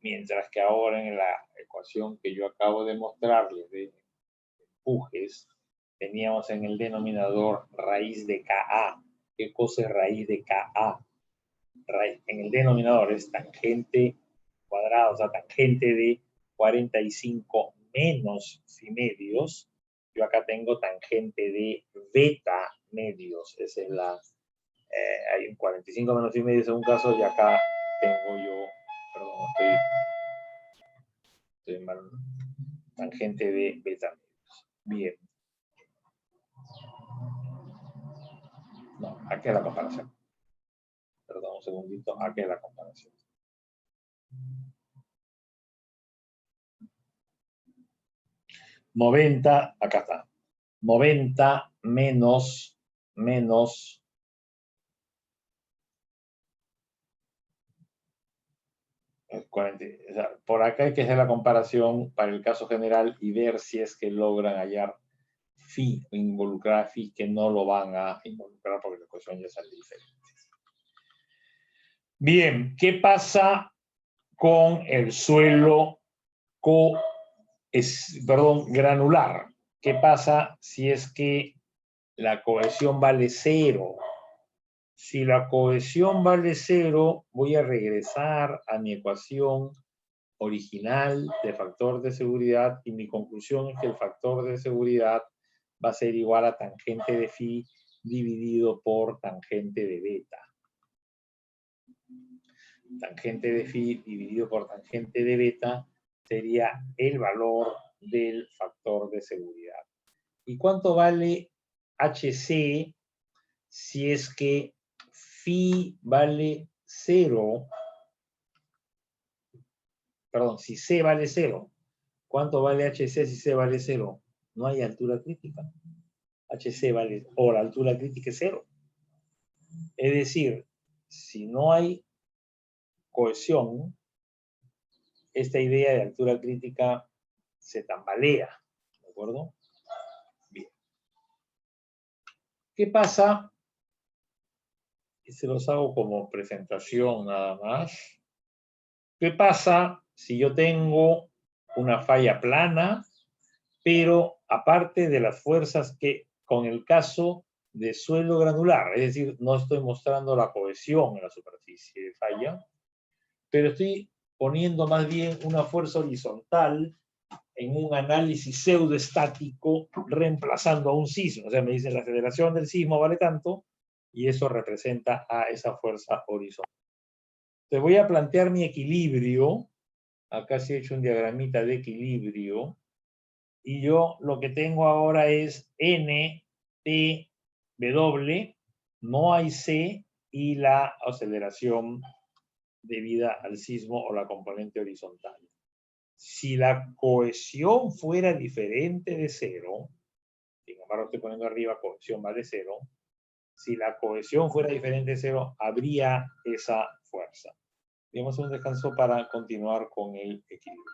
Mientras que ahora en la ecuación que yo acabo de mostrarles de empujes, teníamos en el denominador raíz de Ka. ¿Qué cosa es raíz de Ka? En el denominador es tangente cuadrada, o sea, tangente de 45 menos phi medios. Yo acá tengo tangente de beta medios. Esa es la... hay un 45 menos phi medios en un caso y acá tengo yo... Perdón, estoy mal. Tangente de beta medios. Bien. No, aquí es la comparación. Perdón, un segundito. Aquí es la comparación. ...90, acá está, 90 menos 40, o sea, por acá hay que hacer la comparación para el caso general y ver si es que logran hallar phi o involucrar phi, que no lo van a involucrar porque la ecuación ya sale diferente. Bien, ¿qué pasa con el suelo granular? ¿Qué pasa si es que la cohesión vale 0? Si la cohesión vale 0, voy a regresar a mi ecuación original de factor de seguridad y mi conclusión es que el factor de seguridad va a ser igual a tangente de phi dividido por tangente de beta. Tangente de phi dividido por tangente de beta sería el valor del factor de seguridad. ¿Y cuánto vale HC si es que phi vale 0? Perdón, si C vale 0. ¿Cuánto vale HC si C vale 0? No hay altura crítica. HC vale, o la altura crítica es 0. Es decir, si no hay cohesión, esta idea de altura crítica se tambalea. ¿De acuerdo? Bien. ¿Qué pasa? Y se los hago como presentación nada más. ¿Qué pasa si yo tengo una falla plana, pero aparte de las fuerzas que con el caso de suelo granular, es decir, no estoy mostrando la cohesión en la superficie de falla, pero estoy poniendo más bien una fuerza horizontal en un análisis pseudoestático reemplazando a un sismo? O sea, me dicen la aceleración del sismo vale tanto y eso representa a esa fuerza horizontal. Te voy a plantear mi equilibrio. Acá sí he hecho un diagramita de equilibrio. Y yo lo que tengo ahora es N, T, W, no hay C y la aceleración debida al sismo o la componente horizontal. Si la cohesión fuera diferente de 0, sin embargo estoy poniendo arriba cohesión vale 0, si la cohesión fuera diferente de 0, habría esa fuerza. Demos un descanso para continuar con el equilibrio.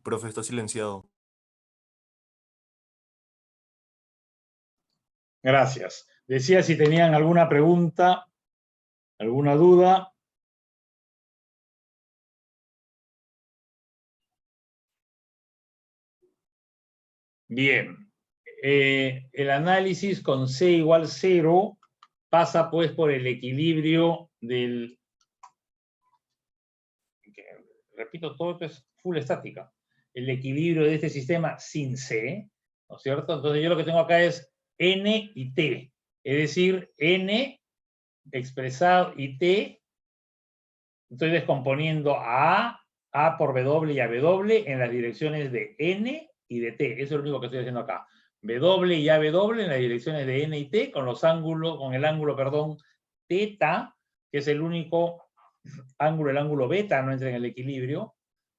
Profe, está silenciado. Gracias. Decía si tenían alguna pregunta, alguna duda. Bien. El análisis con C igual 0 pasa pues por el equilibrio del repito, todo esto es full estática. El equilibrio de este sistema sin C, ¿no es cierto? Entonces yo lo que tengo acá es N y T. Es decir, N expresado y T, estoy descomponiendo a por W y a W en las direcciones de N y de T. Eso es lo único que estoy haciendo acá. W y AW en las direcciones de N y T con los ángulos, con el ángulo, perdón, teta, que es el único ángulo, el ángulo beta no entra en el equilibrio,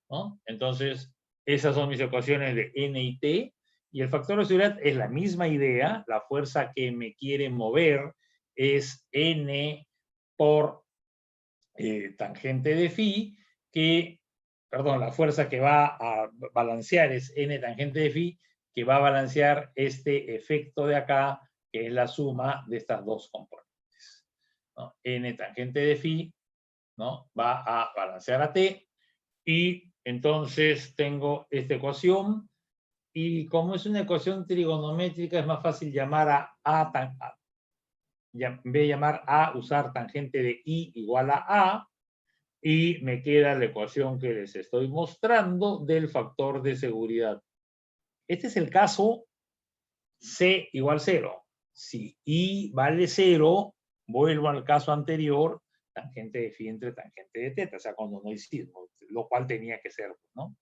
¿no? Entonces, esas son mis ecuaciones de N y T, y el factor de seguridad es la misma idea, la fuerza que me quiere mover es N por tangente de phi, que, perdón, la fuerza que va a balancear es N tangente de phi, que va a balancear este efecto de acá, que es la suma de estas dos componentes, ¿no? N tangente de phi, ¿no? Va a balancear a T, y entonces tengo esta ecuación, y como es una ecuación trigonométrica, es más fácil llamar en vez de llamar A, usar tangente de I igual a A, y me queda la ecuación que les estoy mostrando del factor de seguridad. Este es el caso C igual 0. Si I vale 0, vuelvo al caso anterior, tangente de phi entre tangente de teta, o sea, cuando no hay sismo, lo cual tenía que ser, ¿no?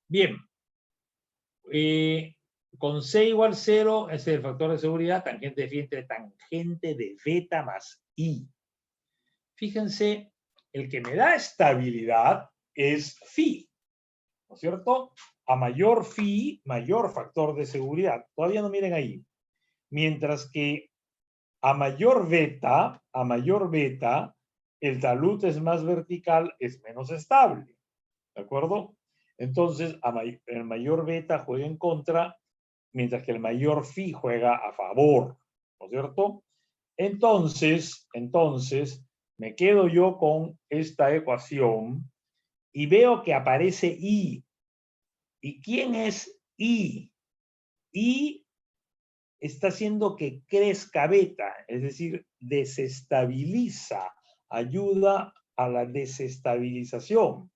Bien. Con C igual 0 es el factor de seguridad, tangente de phi entre tangente de beta más I. Fíjense, el que me da estabilidad es phi, ¿no es cierto? A mayor phi, mayor factor de seguridad. Todavía no miren ahí. Mientras que a mayor beta, el talud es más vertical, es menos estable. ¿De acuerdo? Entonces, el mayor beta juega en contra, mientras que el mayor phi juega a favor. ¿No es cierto? Entonces, me quedo yo con esta ecuación y veo que aparece I. ¿Y quién es I? I está haciendo que crezca beta, es decir, desestabiliza, ayuda a la desestabilización,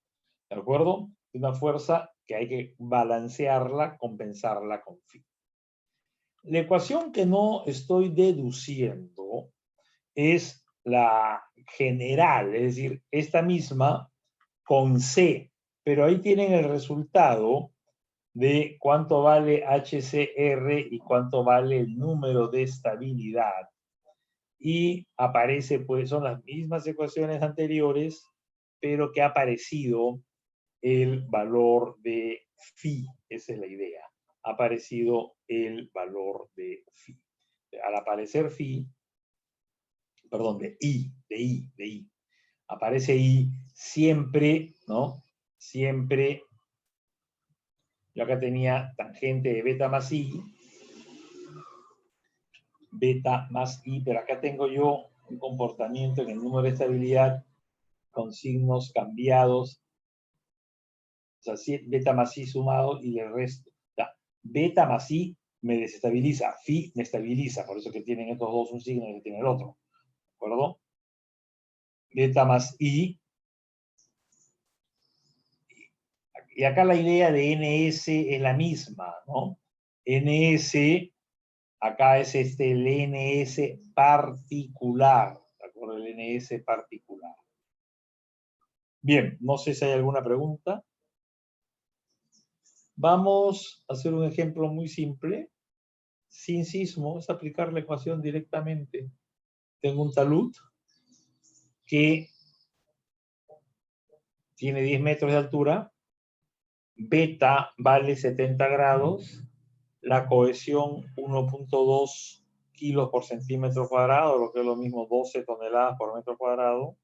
¿de acuerdo? Una fuerza que hay que balancearla, compensarla con phi. La ecuación que no estoy deduciendo es la general, es decir, esta misma con C, pero ahí tienen el resultado de cuánto vale HCR y cuánto vale el número de estabilidad. Y aparece, pues, son las mismas ecuaciones anteriores, pero que ha aparecido el valor de phi. Esa es la idea. Ha aparecido el valor de phi. Al aparecer phi, perdón, de I, aparece I siempre, ¿no? Siempre. Yo acá tenía tangente de beta más I, pero acá tengo yo un comportamiento en el número de estabilidad con signos cambiados. O sea, beta más I sumado y el resto. O sea, beta más I me desestabiliza, phi me estabiliza, por eso que tienen estos dos un signo y que tiene el otro. ¿De acuerdo? Beta más I. Y acá la idea de NS es la misma, ¿no? NS, acá es el NS particular, ¿de acuerdo? El NS particular. Bien, no sé si hay alguna pregunta. Vamos a hacer un ejemplo muy simple. Sin sismo, es aplicar la ecuación directamente. Tengo un talud que tiene 10 metros de altura, beta vale 70 grados, la cohesión 1.2 kilos por centímetro cuadrado, lo que es lo mismo 12 toneladas por metro cuadrado,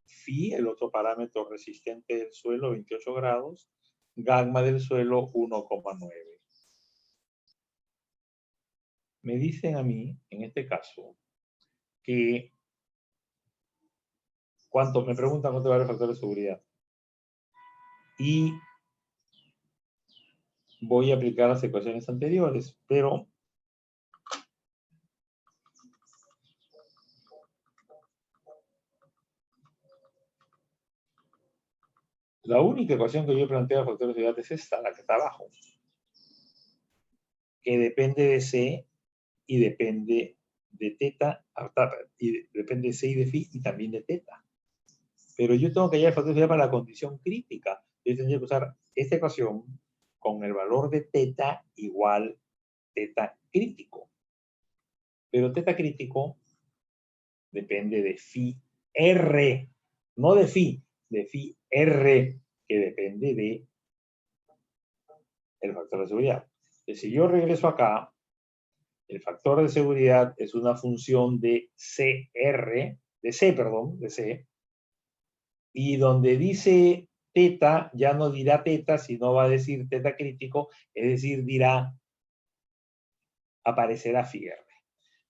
phi, el otro parámetro resistente del suelo, 28 grados, gamma del suelo 1,9. Me dicen a mí, en este caso, que me preguntan cuánto vale el factor de seguridad. Y voy a aplicar las ecuaciones anteriores, pero La única ecuación que yo planteo al factor de seguridad es esta, la que está abajo, que depende de C y depende de teta, y depende de C y de phi y también de teta. Pero yo tengo que hallar el factor de seguridad para la condición crítica. Yo tendría que usar esta ecuación con el valor de teta igual teta crítico. Pero teta crítico depende de phi R, no de phi R, que depende de el factor de seguridad. Entonces, si yo regreso acá, el factor de seguridad es una función de CR, de C, y donde dice teta, ya no dirá teta, sino va a decir teta crítico, es decir, aparecerá phi R.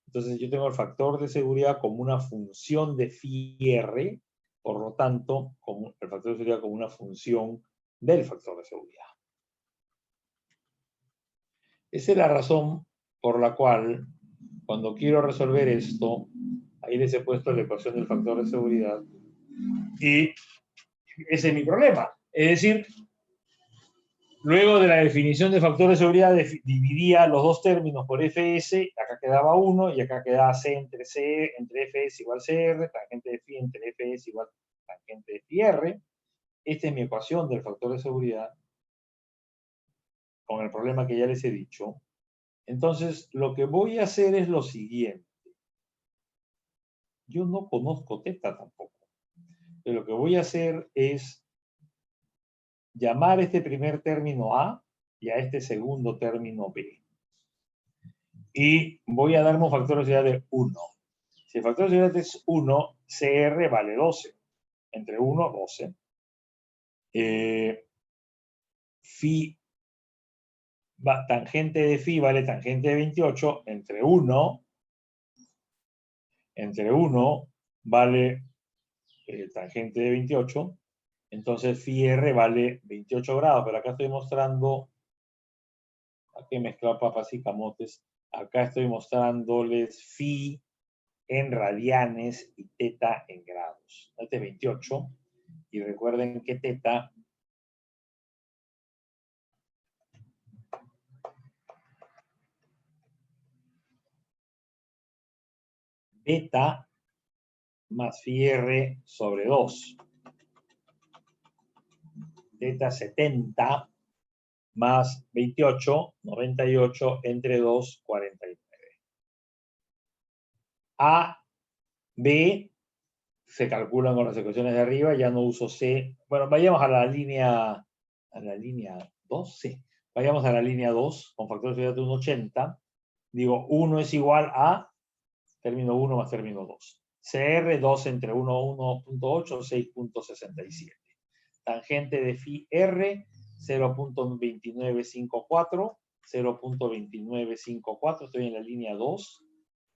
Entonces yo tengo el factor de seguridad como una función de phi R, por lo tanto, el factor de seguridad como una función del factor de seguridad. Esa es la razón por la cual, cuando quiero resolver esto, ahí les he puesto la ecuación del factor de seguridad, y ese es mi problema. Es decir, luego de la definición de factor de seguridad, dividía los dos términos por Fs, acá quedaba 1, y acá quedaba C, entre Fs igual Cr, tangente de phi entre Fs igual tangente de phi R. Esta es mi ecuación del factor de seguridad, con el problema que ya les he dicho. Entonces, lo que voy a hacer es lo siguiente. Yo no conozco teta tampoco. Pero lo que voy a hacer es llamar este primer término A y a este segundo término B. Y voy a darme un factor de seguridad de 1. Si el factor de seguridad es 1, CR vale 12. Entre 1, 12. Phi, tangente de phi vale tangente de 28. Entre 1 vale tangente de 28. Entonces phi R vale 28 grados. Pero acá estoy mostrando, aquí he mezclado papas y camotes. Acá estoy mostrándoles phi en radianes y teta en grados. Este es 28. Y recuerden que teta beta más phi R sobre 2. Teta 70 más 28, 98 entre 2, 49. A, B se calculan con las ecuaciones de arriba, ya no uso C. Bueno, vayamos a la línea 12. Vayamos a la línea 2 con factor de seguridad de 1,80. Digo, 1 es igual a término 1 más término 2. CR 2 entre 1, 1.8, 6.67. Tangente de phi R 0.2954, 0.2954, estoy en la línea 2,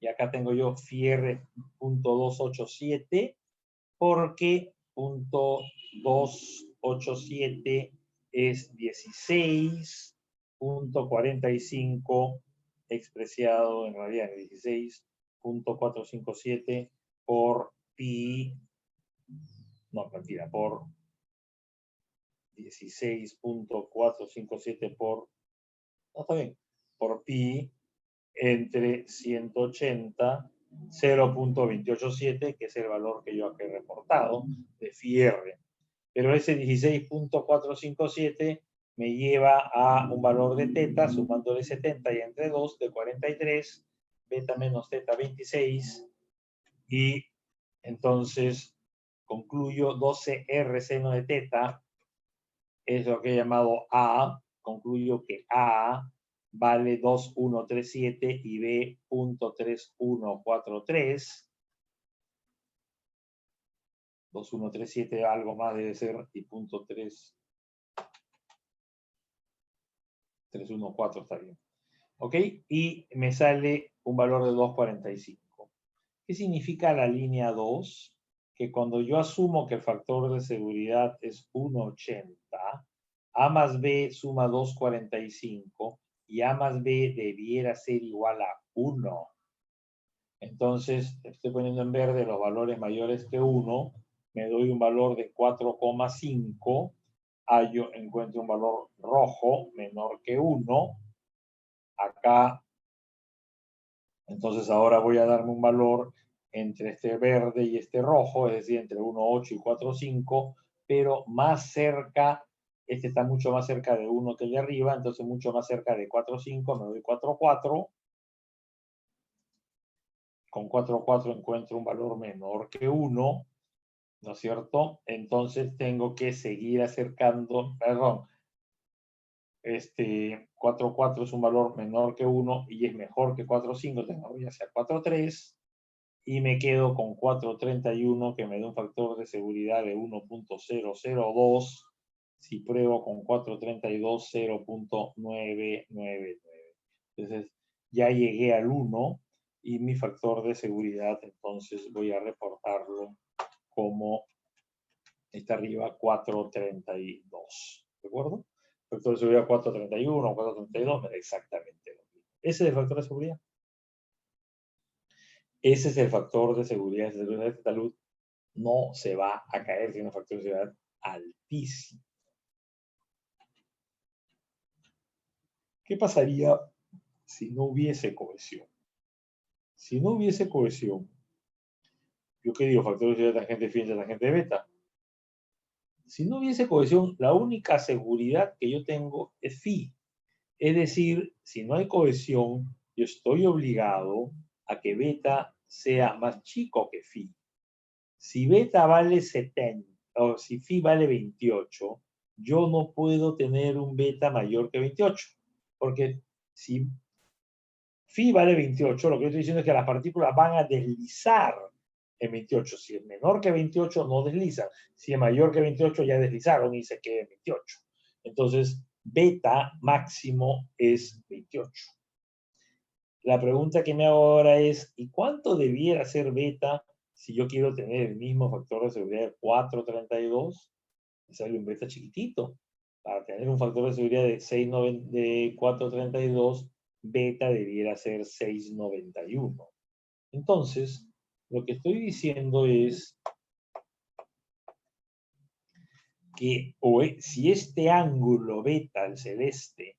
y acá tengo yo phi R .287, porque .287 es 16.45 expresado en radianes, 16.457 por pi, no, mentira, por 16.457 por, no está bien, por pi entre 180, 0.287, que es el valor que yo aquí he reportado de phi R. Pero ese 16.457 me lleva a un valor de teta, sumándole 70 y entre 2, de 43, beta menos teta 26, y entonces concluyo 12R seno de teta es lo que he llamado A. Concluyo que A vale 2137 y B .3143. 2137 algo más debe ser, y .314 está bien. ¿Ok? Y me sale un valor de 245. ¿Qué significa la línea 2? Que cuando yo asumo que el factor de seguridad es 1,80, A más B suma 2,45 y A más B debiera ser igual a 1. Entonces, estoy poniendo en verde los valores mayores que 1, me doy un valor de 4,5 yo encuentro un valor rojo menor que 1. Acá, entonces ahora voy a darme un valor entre este verde y este rojo, es decir, entre 1,8 y 4,5, pero más cerca, este está mucho más cerca de 1 que el de arriba, entonces mucho más cerca de 4,5, me doy 4,4. Con 4,4 encuentro un valor menor que 1, ¿no es cierto? Entonces tengo que seguir acercando, perdón, 4,4 es un valor menor que 1 y es mejor que 4,5, tengo que hacer 4,3 y me quedo con 4,31 que me da un factor de seguridad de 1.002. Si pruebo con 4,32, 0.999. Entonces ya llegué al 1 y mi factor de seguridad, entonces voy a reportarlo como está arriba, 4,32. ¿De acuerdo? Factor de seguridad 4,31, 4,32, me da exactamente lo mismo. Ese es el factor de seguridad. Ese es el factor de seguridad. Esta salud no se va a caer, tiene un factor de seguridad altísimo. ¿Qué pasaría si no hubiese cohesión? Si no hubiese cohesión, ¿yo qué digo? Factor de seguridad tangente phi entre tangente beta. Si no hubiese cohesión, la única seguridad que yo tengo es phi. Es decir, si no hay cohesión, yo estoy obligado a que beta sea más chico que phi. Si beta vale 70, o si phi vale 28, yo no puedo tener un beta mayor que 28. Porque si phi vale 28, lo que yo estoy diciendo es que las partículas van a deslizar en 28. Si es menor que 28, no deslizan. Si es mayor que 28, ya deslizaron y se queda en 28. Entonces, beta máximo es 28. La pregunta que me hago ahora es, ¿y cuánto debiera ser beta si yo quiero tener el mismo factor de seguridad de 4,32? Me sale un beta chiquitito. Para tener un factor de seguridad de 4,32, beta debiera ser 6,91. Entonces, lo que estoy diciendo es que si este ángulo beta, el celeste,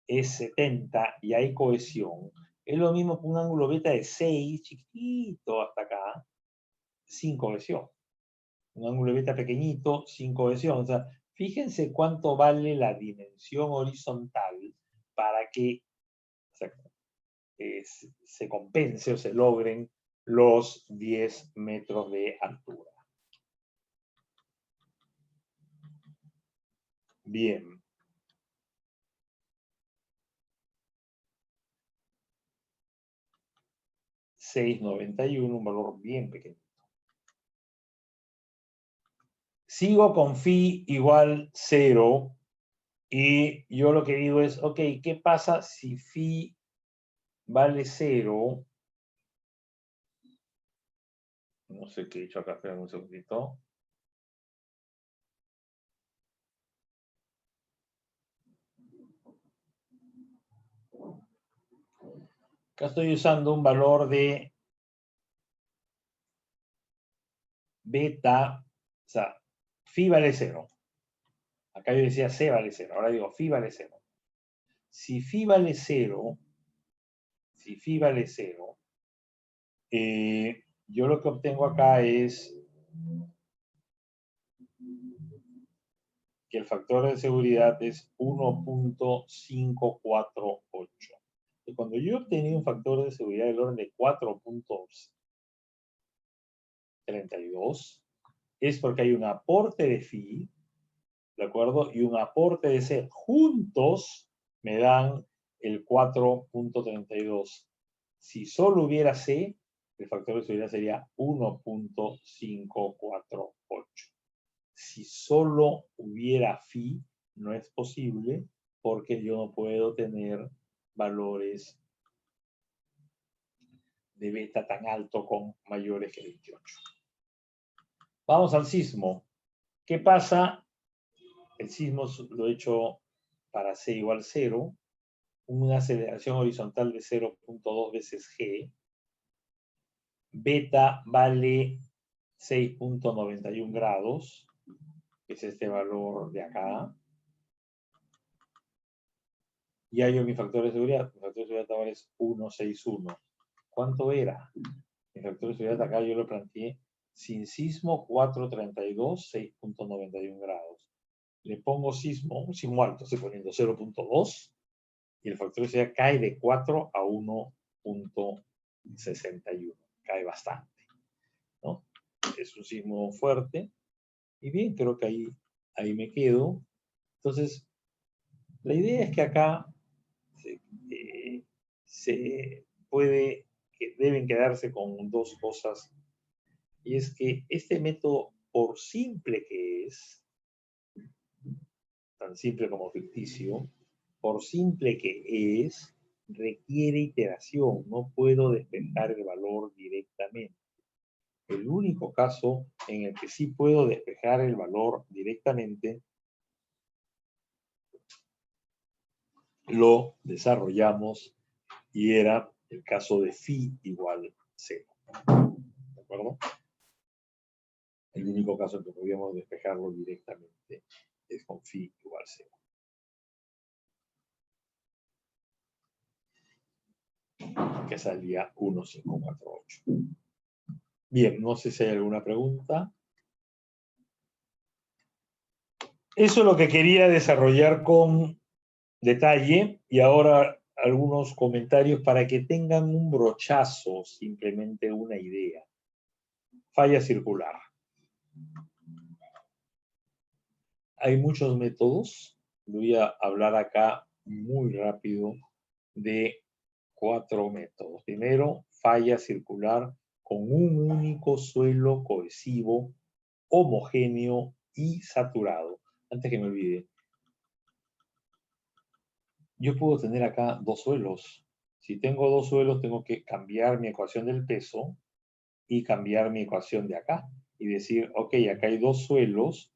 es 70 y hay cohesión, es lo mismo que un ángulo beta de 6, chiquitito hasta acá, sin cohesión. Un ángulo beta pequeñito, sin cohesión. O sea, fíjense cuánto vale la dimensión horizontal para que se compense o se logren los 10 metros de altura. Bien. $6.91, un valor bien pequeño. Sigo con phi igual 0 y yo lo que digo es, ok, ¿qué pasa si phi vale 0? No sé qué he hecho acá, esperen un segundito. Acá estoy usando un valor de beta, o sea, phi vale 0. Acá yo decía C vale 0, ahora digo phi vale 0. Si phi vale 0, yo lo que obtengo acá es que el factor de seguridad es 1.548. Y cuando yo he obtenido un factor de seguridad del orden de 4.32, es porque hay un aporte de phi, ¿de acuerdo? Y un aporte de C. Juntos me dan el 4.32. Si solo hubiera C, el factor de seguridad sería 1.548. Si solo hubiera phi, no es posible porque yo no puedo tener valores de beta tan alto con mayores que 28. Vamos al sismo. ¿Qué pasa? El sismo lo he hecho para C igual 0, una aceleración horizontal de 0.2 veces G. Beta vale 6.91 grados. que es este valor de acá. Y hallo mi factor de seguridad. Mi factor de seguridad ahora es 161. ¿Cuánto era? Mi factor de seguridad acá yo lo planteé sin sismo 432, 6.91 grados. Le pongo sismo, un sismo alto, estoy poniendo 0.2 y el factor de seguridad cae de 4 a 1.61. Cae bastante, ¿no? Es un sismo fuerte. Y bien, creo que ahí me quedo. Entonces, la idea es que acá se puede, que deben quedarse con dos cosas. Y es que este método, por simple que es, tan simple como ficticio, por simple que es, requiere iteración. No puedo despejar el valor directamente. El único caso en el que sí puedo despejar el valor directamente lo desarrollamos y era el caso de phi igual 0. ¿De acuerdo? El único caso en que podíamos despejarlo directamente es con phi igual 0. Que salía 1548. Bien, no sé si hay alguna pregunta. Eso es lo que quería desarrollar con detalle y ahora algunos comentarios para que tengan un brochazo, simplemente una idea. Falla circular. Hay muchos métodos. Voy a hablar acá muy rápido de 4 métodos. Primero, falla circular con un único suelo cohesivo, homogéneo y saturado. Antes que me olvide, yo puedo tener acá 2 suelos. Si tengo 2 suelos, tengo que cambiar mi ecuación del peso y cambiar mi ecuación de acá. Y decir, ok, acá hay 2 suelos,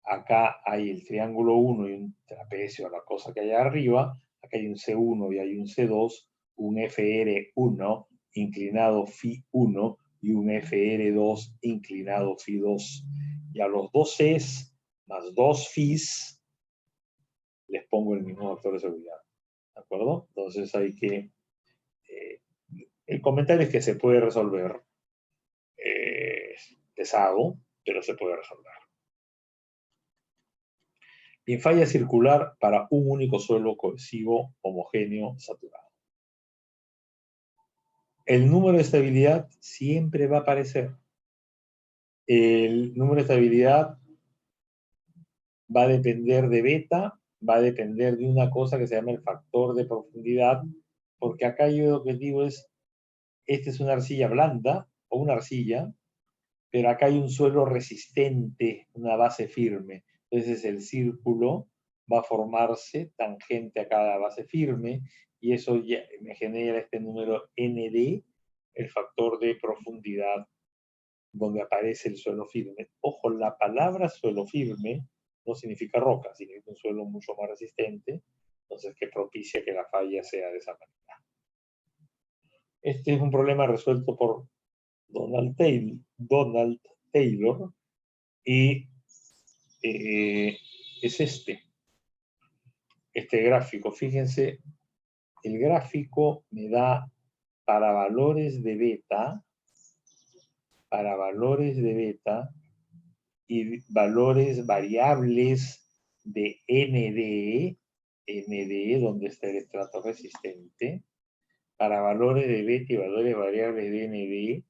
acá hay el triángulo 1 y un trapecio, la cosa que hay arriba, acá hay un C1 y hay un C2, un FR1 inclinado phi 1 y un FR2 inclinado phi 2. Y a los 2 Cs más 2 phis les pongo el mismo factor de seguridad. ¿De acuerdo? Entonces hay que... el comentario es que se puede resolver. Pesado, pero se puede resolver. Y en falla circular para un único suelo cohesivo, homogéneo, saturado. El número de estabilidad siempre va a aparecer. El número de estabilidad va a depender de beta, va a depender de una cosa que se llama el factor de profundidad, porque acá yo el objetivo es, esta es una arcilla blanda o una arcilla, pero acá hay un suelo resistente, una base firme. Entonces el círculo va a formarse tangente a cada base firme y eso ya me genera este número ND, el factor de profundidad donde aparece el suelo firme. Ojo, la palabra suelo firme no significa roca, significa un suelo mucho más resistente, entonces que propicia que la falla sea de esa manera. Este es un problema resuelto por Donald Taylor y es este gráfico. Fíjense, el gráfico me da para valores de beta y valores variables de NDE, donde está el estrato resistente, para valores de beta y valores variables de NDE,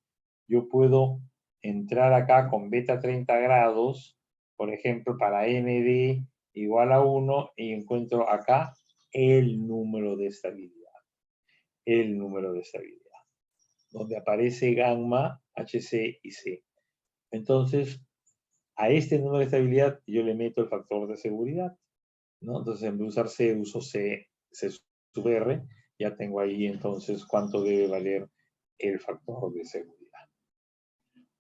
yo puedo entrar acá con beta 30 grados, por ejemplo, para ND igual a 1, y encuentro acá el número de estabilidad. El número de estabilidad. Donde aparece gamma, HC y C. Entonces, a este número de estabilidad yo le meto el factor de seguridad, ¿no? Entonces, en vez de usar C, uso C sub R. Ya tengo ahí entonces cuánto debe valer el factor de seguridad.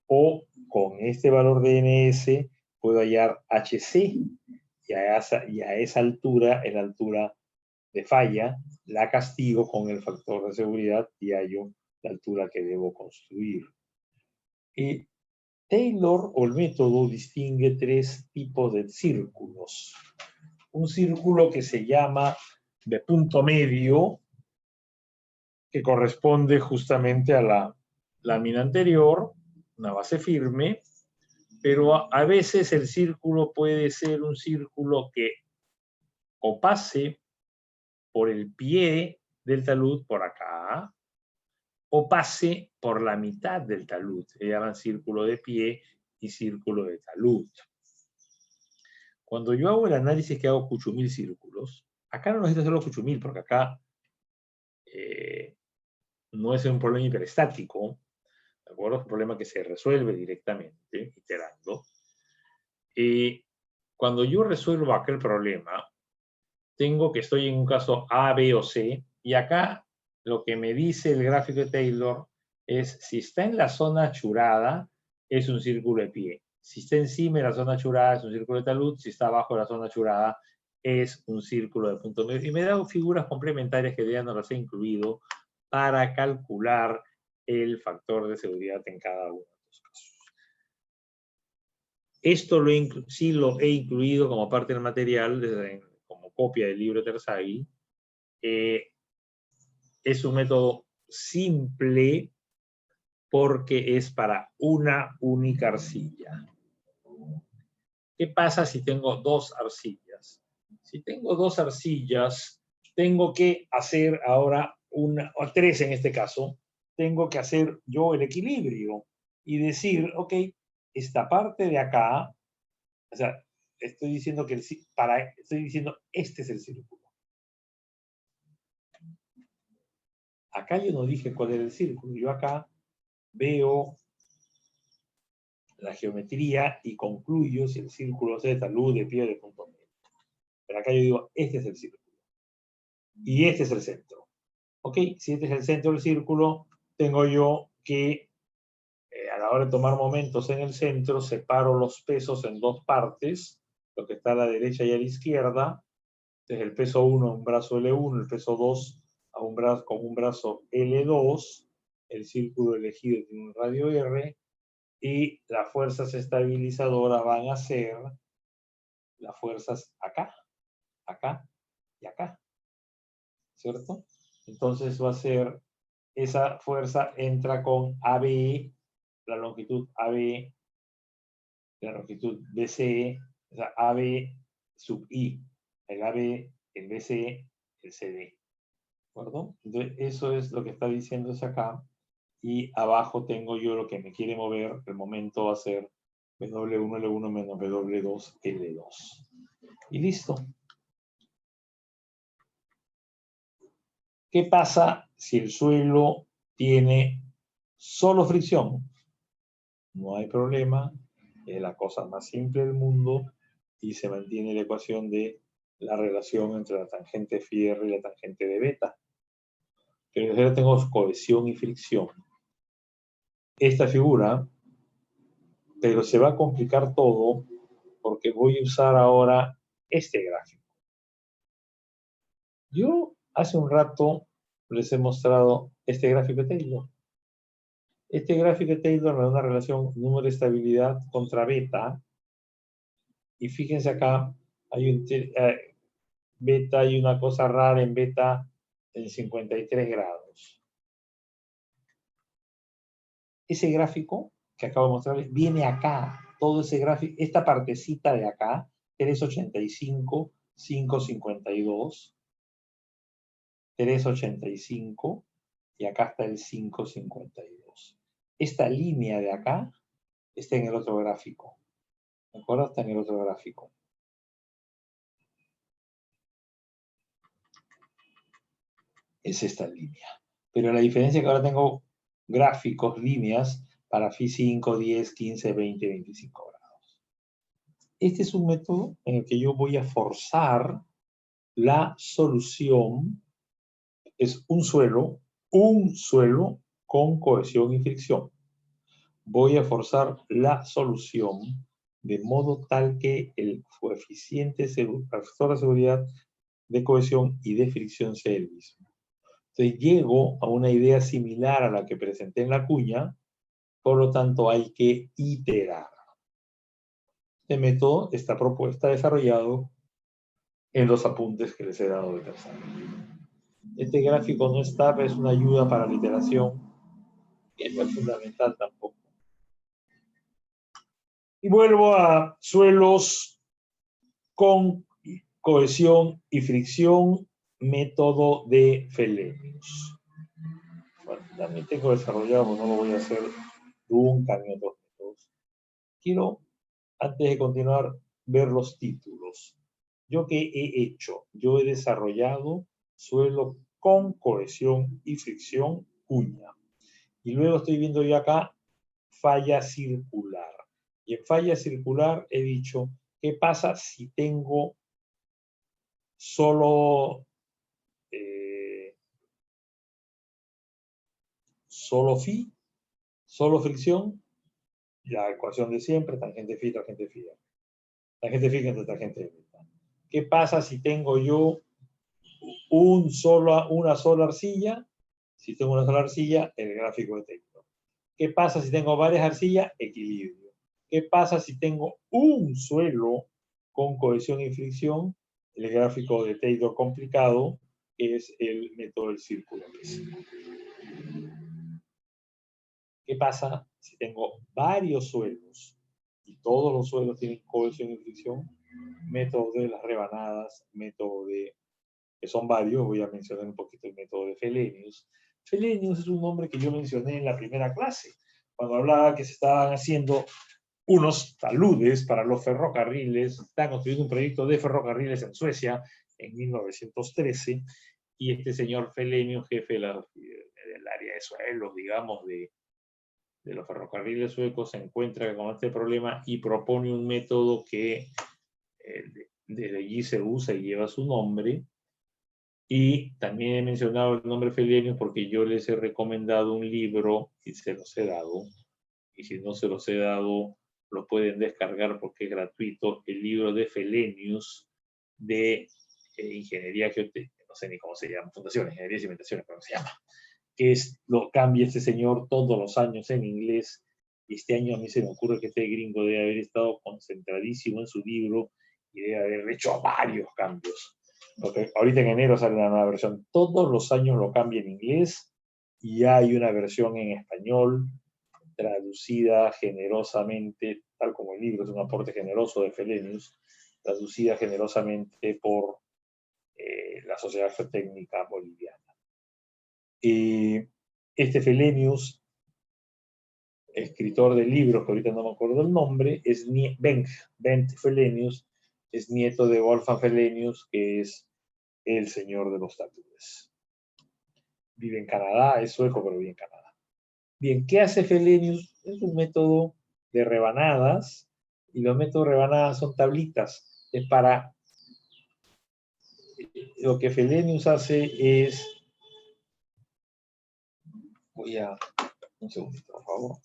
O con este valor de NS puedo hallar HC y a esa altura, en la altura de falla, la castigo con el factor de seguridad y hallo la altura que debo construir. Y Taylor, o el método, distingue tres tipos de círculos. Un círculo que se llama de punto medio, que corresponde justamente a la lámina anterior, una base firme, pero a veces el círculo puede ser un círculo que o pase por el pie del talud por acá, o pase por la mitad del talud. Se llaman círculo de pie y círculo de talud. Cuando yo hago el análisis que hago cuchumil círculos, acá no necesito hacerlo cuchumil, porque acá no es un problema hiperestático, ¿de acuerdo? Es un problema que se resuelve directamente, iterando. Cuando yo resuelvo aquel problema, tengo que estoy en un caso A, B o C, y acá lo que me dice el gráfico de Taylor es si está en la zona achurada, es un círculo de pie. Si está encima de la zona achurada, es un círculo de talud. Si está abajo de la zona achurada, es un círculo de punto medio. Y me da figuras complementarias que ya no las he incluido para calcular el factor de seguridad en cada uno de los casos. Esto sí lo he incluido como parte del material, como copia del libro de Terzaghi. Es un método simple porque es para una única arcilla. ¿Qué pasa si tengo dos arcillas? Si tengo dos arcillas, tengo que hacer ahora o tres en este caso, tengo que hacer yo el equilibrio y decir, ok, esta parte de acá, o sea, estoy diciendo que estoy diciendo este es el círculo. Acá yo no dije cuál era el círculo, yo acá veo la geometría y concluyo si el círculo es de talud, de pie o de punto medio. Pero acá yo digo, este es el círculo. Y este es el centro. ¿Ok? Si este es el centro del círculo, tengo yo que, a la hora de tomar momentos en el centro, separo los pesos en dos partes, lo que está a la derecha y a la izquierda. Entonces el peso 1 a un brazo L1, el peso 2 a un brazo, con un brazo L2, el círculo elegido tiene un radio R, y las fuerzas estabilizadoras van a ser las fuerzas acá, acá y acá, ¿cierto? Entonces va a ser, esa fuerza entra con AB, la longitud AB, la longitud BC, o sea, AB sub I, el AB, el BC, el CD, ¿de acuerdo? Entonces eso es lo que está diciéndose acá, y abajo tengo yo lo que me quiere mover, el momento va a ser W1L1 menos W2L2. Y listo. ¿Qué pasa si el suelo tiene solo fricción? No hay problema, es la cosa más simple del mundo y se mantiene la ecuación de la relación entre la tangente φ y la tangente de beta. Pero yo tengo cohesión y fricción. Esta figura, pero se va a complicar todo porque voy a usar ahora este gráfico. Yo hace un rato les he mostrado este gráfico de Taylor. Este gráfico de Taylor me da una relación número de estabilidad contra beta. Y fíjense acá, beta, hay una cosa rara en beta en 53 grados. Ese gráfico que acabo de mostrarles viene acá. Todo ese gráfico, esta partecita de acá, 385, 552, 385, y acá está el 552. Esta línea de acá está en el otro gráfico. ¿De acuerdo? Está en el otro gráfico. Es esta línea. Pero la diferencia es que ahora tengo gráficos, líneas, para Φ 5, 10, 15, 20, 25 grados. Este es un método en el que yo voy a forzar la solución. Es un suelo con cohesión y fricción. Voy a forzar la solución de modo tal que el coeficiente, factor de seguridad de cohesión y de fricción sea el mismo. Entonces llego a una idea similar a la que presenté en la cuña, Por lo tanto, hay que iterar. Este método está desarrollado en los apuntes que les he dado de tercero. Este gráfico no está, pero es una ayuda para la iteración, que no es fundamental tampoco. Y vuelvo a suelos con cohesión y fricción, método de Fellenius. Bueno, también tengo desarrollado, no lo voy a hacer nunca en otros métodos. Quiero, antes de continuar, ver los títulos. ¿Yo qué he hecho? Yo he desarrollado suelo con cohesión y fricción, cuña. Y luego estoy viendo yo acá falla circular. Y en falla circular he dicho, ¿qué pasa si tengo solo phi, solo fricción? La ecuación de siempre, tangente phi, tangente phi. Tangente phi entre tangente delta. ¿Qué pasa si tengo yo una sola arcilla? Si tengo una sola arcilla, el gráfico de Taylor. ¿Qué pasa si tengo varias arcillas? Equilibrio. ¿Qué pasa si tengo un suelo con cohesión y fricción? El gráfico de Taylor complicado, que es el método del círculo. ¿Qué pasa si tengo varios suelos y todos los suelos tienen cohesión y fricción? Método de las rebanadas, método de, que son varios, voy a mencionar un poquito el método de Fellenius. Fellenius es un nombre que yo mencioné en la primera clase, cuando hablaba que se estaban haciendo unos taludes para los ferrocarriles, están construyendo un proyecto de ferrocarriles en Suecia en 1913, y este señor Fellenius, jefe del área de suelos, digamos, de los ferrocarriles suecos, se encuentra con este problema y propone un método que desde allí se usa y lleva su nombre. Y también he mencionado el nombre Fellenius porque yo les he recomendado un libro y se los he dado. Y si no se los he dado, lo pueden descargar porque es gratuito. El libro de Fellenius de Ingeniería Geotécnica, no sé ni cómo se llama, Fundación de Ingeniería y Cimentaciones, ¿cómo se llama? Que lo cambia este señor todos los años en inglés. Y este año a mí se me ocurre que este gringo debe haber estado concentradísimo en su libro y debe haber hecho varios cambios. Porque ahorita en enero sale una nueva versión. Todos los años lo cambia en inglés y hay una versión en español traducida generosamente, tal como el libro es un aporte generoso de Fellenius, traducida generosamente por la Sociedad Geotécnica Boliviana. Este Fellenius, escritor de libros, que ahorita no me acuerdo el nombre, es Bent Fellenius, es nieto de Wolfgang Fellenius, que es el señor de los taludes. Vive en Canadá, es sueco, pero vive en Canadá. Bien, ¿qué hace Fellenius? Es un método de rebanadas, y los métodos de rebanadas son tablitas. Es para... Lo que Fellenius hace es... Voy a... Un segundito, por favor.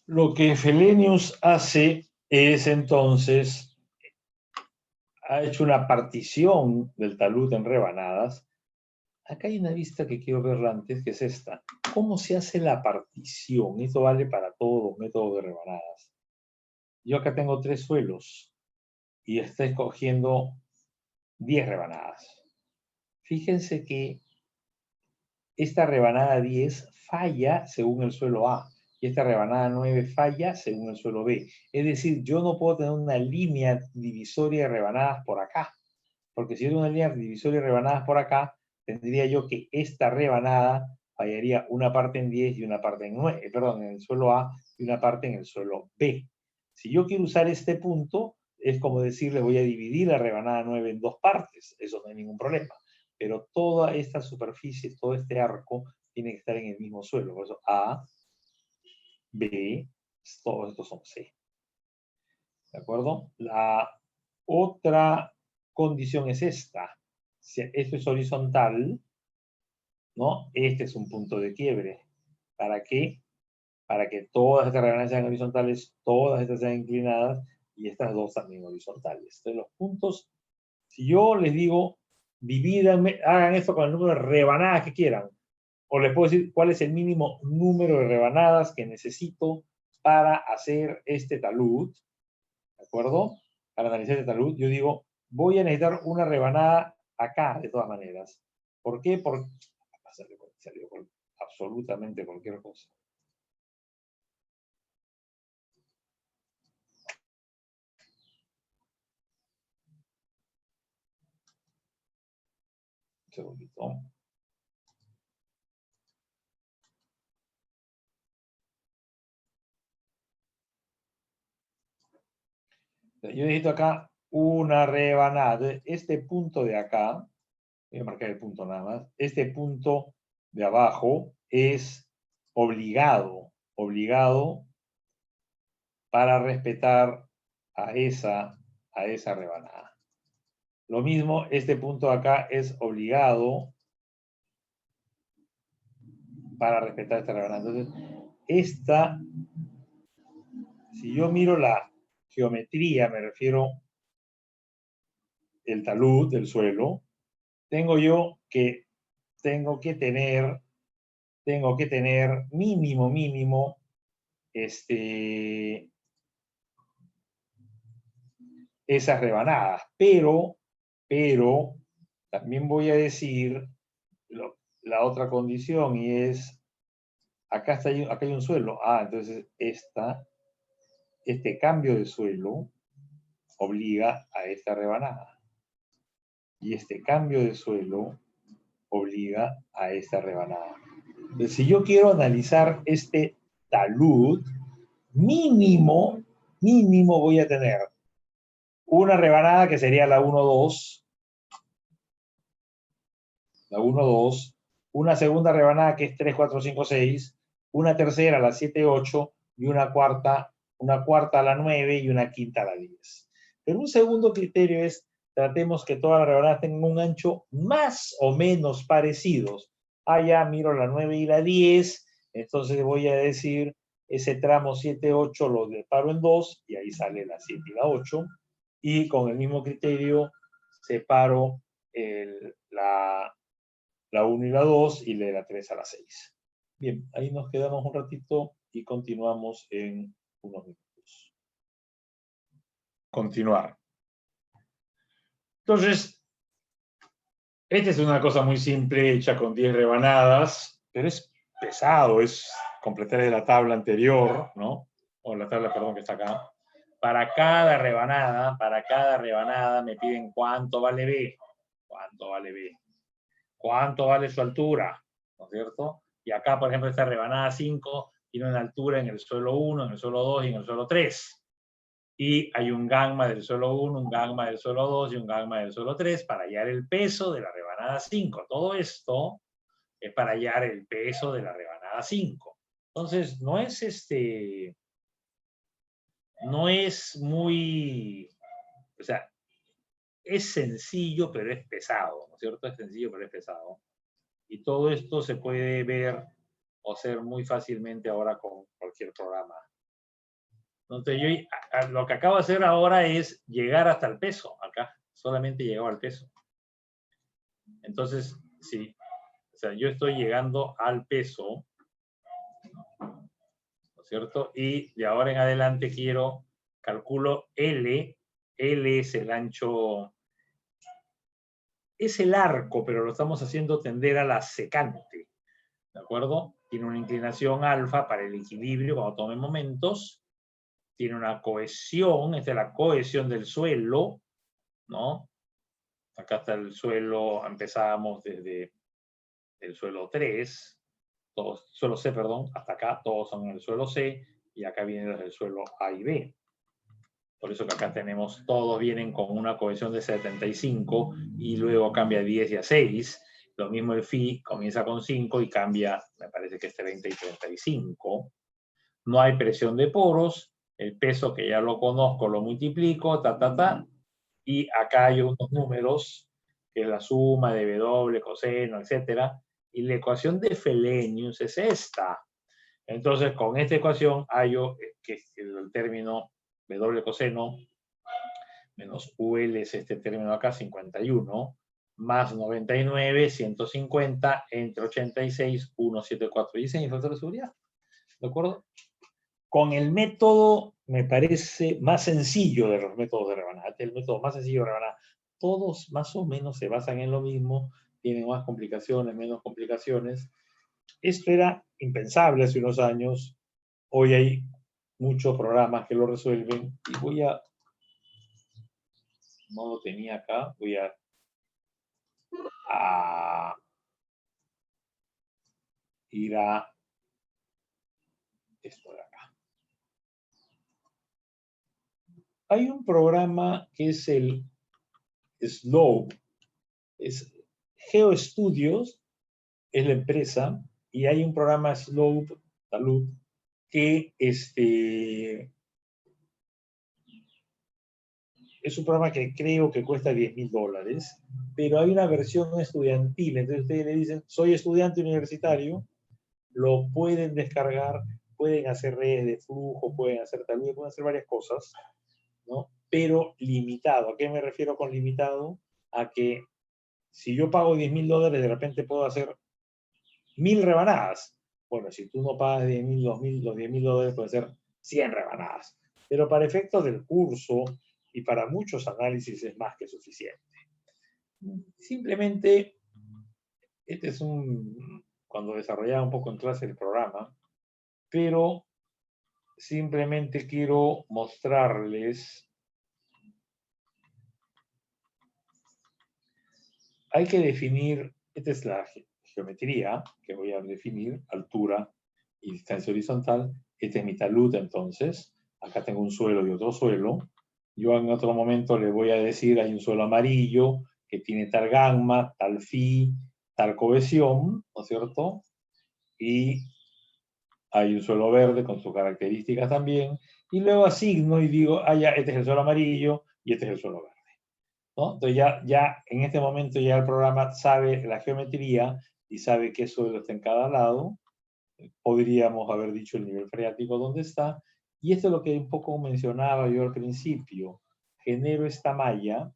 Lo que Fellenius hace es entonces, ha hecho una partición del talud en rebanadas. Acá hay una vista que quiero verla antes, que es esta. ¿Cómo se hace la partición? Esto vale para todos los métodos de rebanadas. Yo acá tengo 3 suelos y estoy escogiendo 10 rebanadas. Fíjense que esta rebanada 10 falla según el suelo A y esta rebanada 9 falla según el suelo B. Es decir, yo no puedo tener una línea divisoria de rebanadas por acá, porque si yo tengo una línea divisoria de rebanadas por acá, tendría yo que esta rebanada fallaría una parte en 10 y una parte en 9, perdón, en el suelo A y una parte en el suelo B. Si yo quiero usar este punto, es como decirle voy a dividir la rebanada 9 en dos partes, eso no hay ningún problema. Pero toda esta superficie, todo este arco, tiene que estar en el mismo suelo. Por eso A, B, todos estos son C. ¿De acuerdo? La otra condición es esta. Si esto es horizontal, ¿no? Este es un punto de quiebre. ¿Para qué? Para que todas estas rebanadas sean horizontales, todas estas sean inclinadas y estas dos también horizontales. Entonces los puntos, si yo les digo, divídanme, hagan esto con el número de rebanadas que quieran, o les puedo decir cuál es el mínimo número de rebanadas que necesito para hacer este talud, ¿de acuerdo? Para analizar este talud, yo digo, voy a necesitar una rebanada acá, de todas maneras. ¿Por qué? Porque salió absolutamente cualquier cosa. Un segundito. Yo necesito acá una rebanada. Este punto de acá, voy a marcar el punto nada más, este punto de abajo es obligado para respetar a esa rebanada. Lo mismo, este punto de acá es obligado para respetar esta rebanada. Entonces, si yo miro la geometría, me refiero el talud del suelo, tengo que tener mínimo, esas rebanadas, pero también voy a decir la otra condición y es, acá hay un suelo, entonces este cambio de suelo obliga a esta rebanada. Y este cambio de suelo obliga a esta rebanada. Entonces, si yo quiero analizar este talud, mínimo voy a tener una rebanada que sería la 1-2, una segunda rebanada que es 3-4-5-6, una tercera la 7-8 y una cuarta a la 9 y una quinta a la 10. Pero un segundo criterio es tratemos que todas las rebanadas tengan un ancho más o menos parecidos. Ya miro la 9 y la 10, entonces voy a decir ese tramo 7-8 lo separo en 2 y ahí sale la 7 y la 8. Y con el mismo criterio separo la 1 y la 2 y de la 3 a la 6. Bien, ahí nos quedamos un ratito y continuamos en unos minutos. Continuar. Entonces, esta es una cosa muy simple, hecha con 10 rebanadas, pero es pesado, es completar la tabla anterior, ¿no? O la tabla, perdón, que está acá. Para cada rebanada me piden cuánto vale B. ¿Cuánto vale su altura? ¿No es cierto? Y acá, por ejemplo, esta rebanada 5 tiene una altura en el suelo 1, en el suelo 2 y en el suelo 3. Y hay un gamma del suelo 1, un gamma del suelo 2 y un gamma del suelo 3 para hallar el peso de la rebanada 5. Todo esto es para hallar el peso de la rebanada 5. Entonces, no es muy, o sea, es sencillo, pero es pesado, ¿no es cierto? Es sencillo, pero es pesado. Y todo esto se puede ver o hacer muy fácilmente ahora con cualquier programa. Entonces, lo que acabo de hacer ahora es llegar hasta el peso, acá. Solamente llegó al peso. Entonces, sí, o sea, yo estoy llegando al peso, ¿no es cierto? Y de ahora en adelante calculo L. L es el ancho, es el arco, pero lo estamos haciendo tender a la secante, ¿de acuerdo? Tiene una inclinación alfa para el equilibrio cuando tome momentos. Tiene una cohesión, esta es la cohesión del suelo, ¿no? Acá está el suelo, empezábamos desde el suelo 3, todos, suelo C, perdón, hasta acá, todos son en el suelo C, y acá vienen los del suelo A y B. Por eso que acá tenemos, todos vienen con una cohesión de 75 y luego cambia a 10 y a 6. Lo mismo el Phi, comienza con 5 y cambia, me parece que es 30 y 35. No hay presión de poros, el peso que ya lo conozco lo multiplico, y acá hay unos números, que es la suma de W, coseno, etcétera, y la ecuación de Fellenius es esta. Entonces, con esta ecuación hallo que el término W coseno menos UL es este término acá, 51, más 99, 150, entre 86, 174. Y ese es mi factor de seguridad. ¿De acuerdo? Con el método, me parece, más sencillo de los métodos de rebanada. El método más sencillo de rebanada. Todos más o menos se basan en lo mismo, tienen más complicaciones, menos complicaciones. Esto era impensable hace unos años. Hoy hay muchos programas que lo resuelven. Y voy a... No lo tenía acá. Voy a ir a esto de acá. Hay un programa que es el Slope. Es GeoStudios, es la empresa, y hay un programa Slope, Salud, que es un programa que creo que cuesta $10.000, pero hay una versión estudiantil. Entonces ustedes le dicen, soy estudiante universitario, lo pueden descargar, pueden hacer redes de flujo, pueden hacer talud, pueden hacer varias cosas, ¿no? Pero limitado. ¿A qué me refiero con limitado? A que si yo pago $10.000, de repente puedo hacer 1.000 rebanadas. Bueno, si tú no pagas 10.000, 2.000, los $10.000 pueden ser 100 rebanadas. Pero para efectos del curso y para muchos análisis es más que suficiente. Simplemente, este es cuando desarrollaba un poco en clase el programa, pero simplemente quiero mostrarles. Hay que definir, esta es la geometría que voy a definir, altura y distancia horizontal. Este es mi talud, entonces. Acá tengo un suelo y otro suelo. Yo en otro momento le voy a decir, hay un suelo amarillo que tiene tal gamma, tal phi, tal cohesión, ¿no es cierto? Y hay un suelo verde con sus características también. Y luego asigno y digo, ya, este es el suelo amarillo y este es el suelo verde, ¿no? Entonces ya en este momento ya el programa sabe la geometría y sabe qué suelo está en cada lado. Podríamos haber dicho el nivel freático dónde está. Y esto es lo que un poco mencionaba yo al principio. Genero esta malla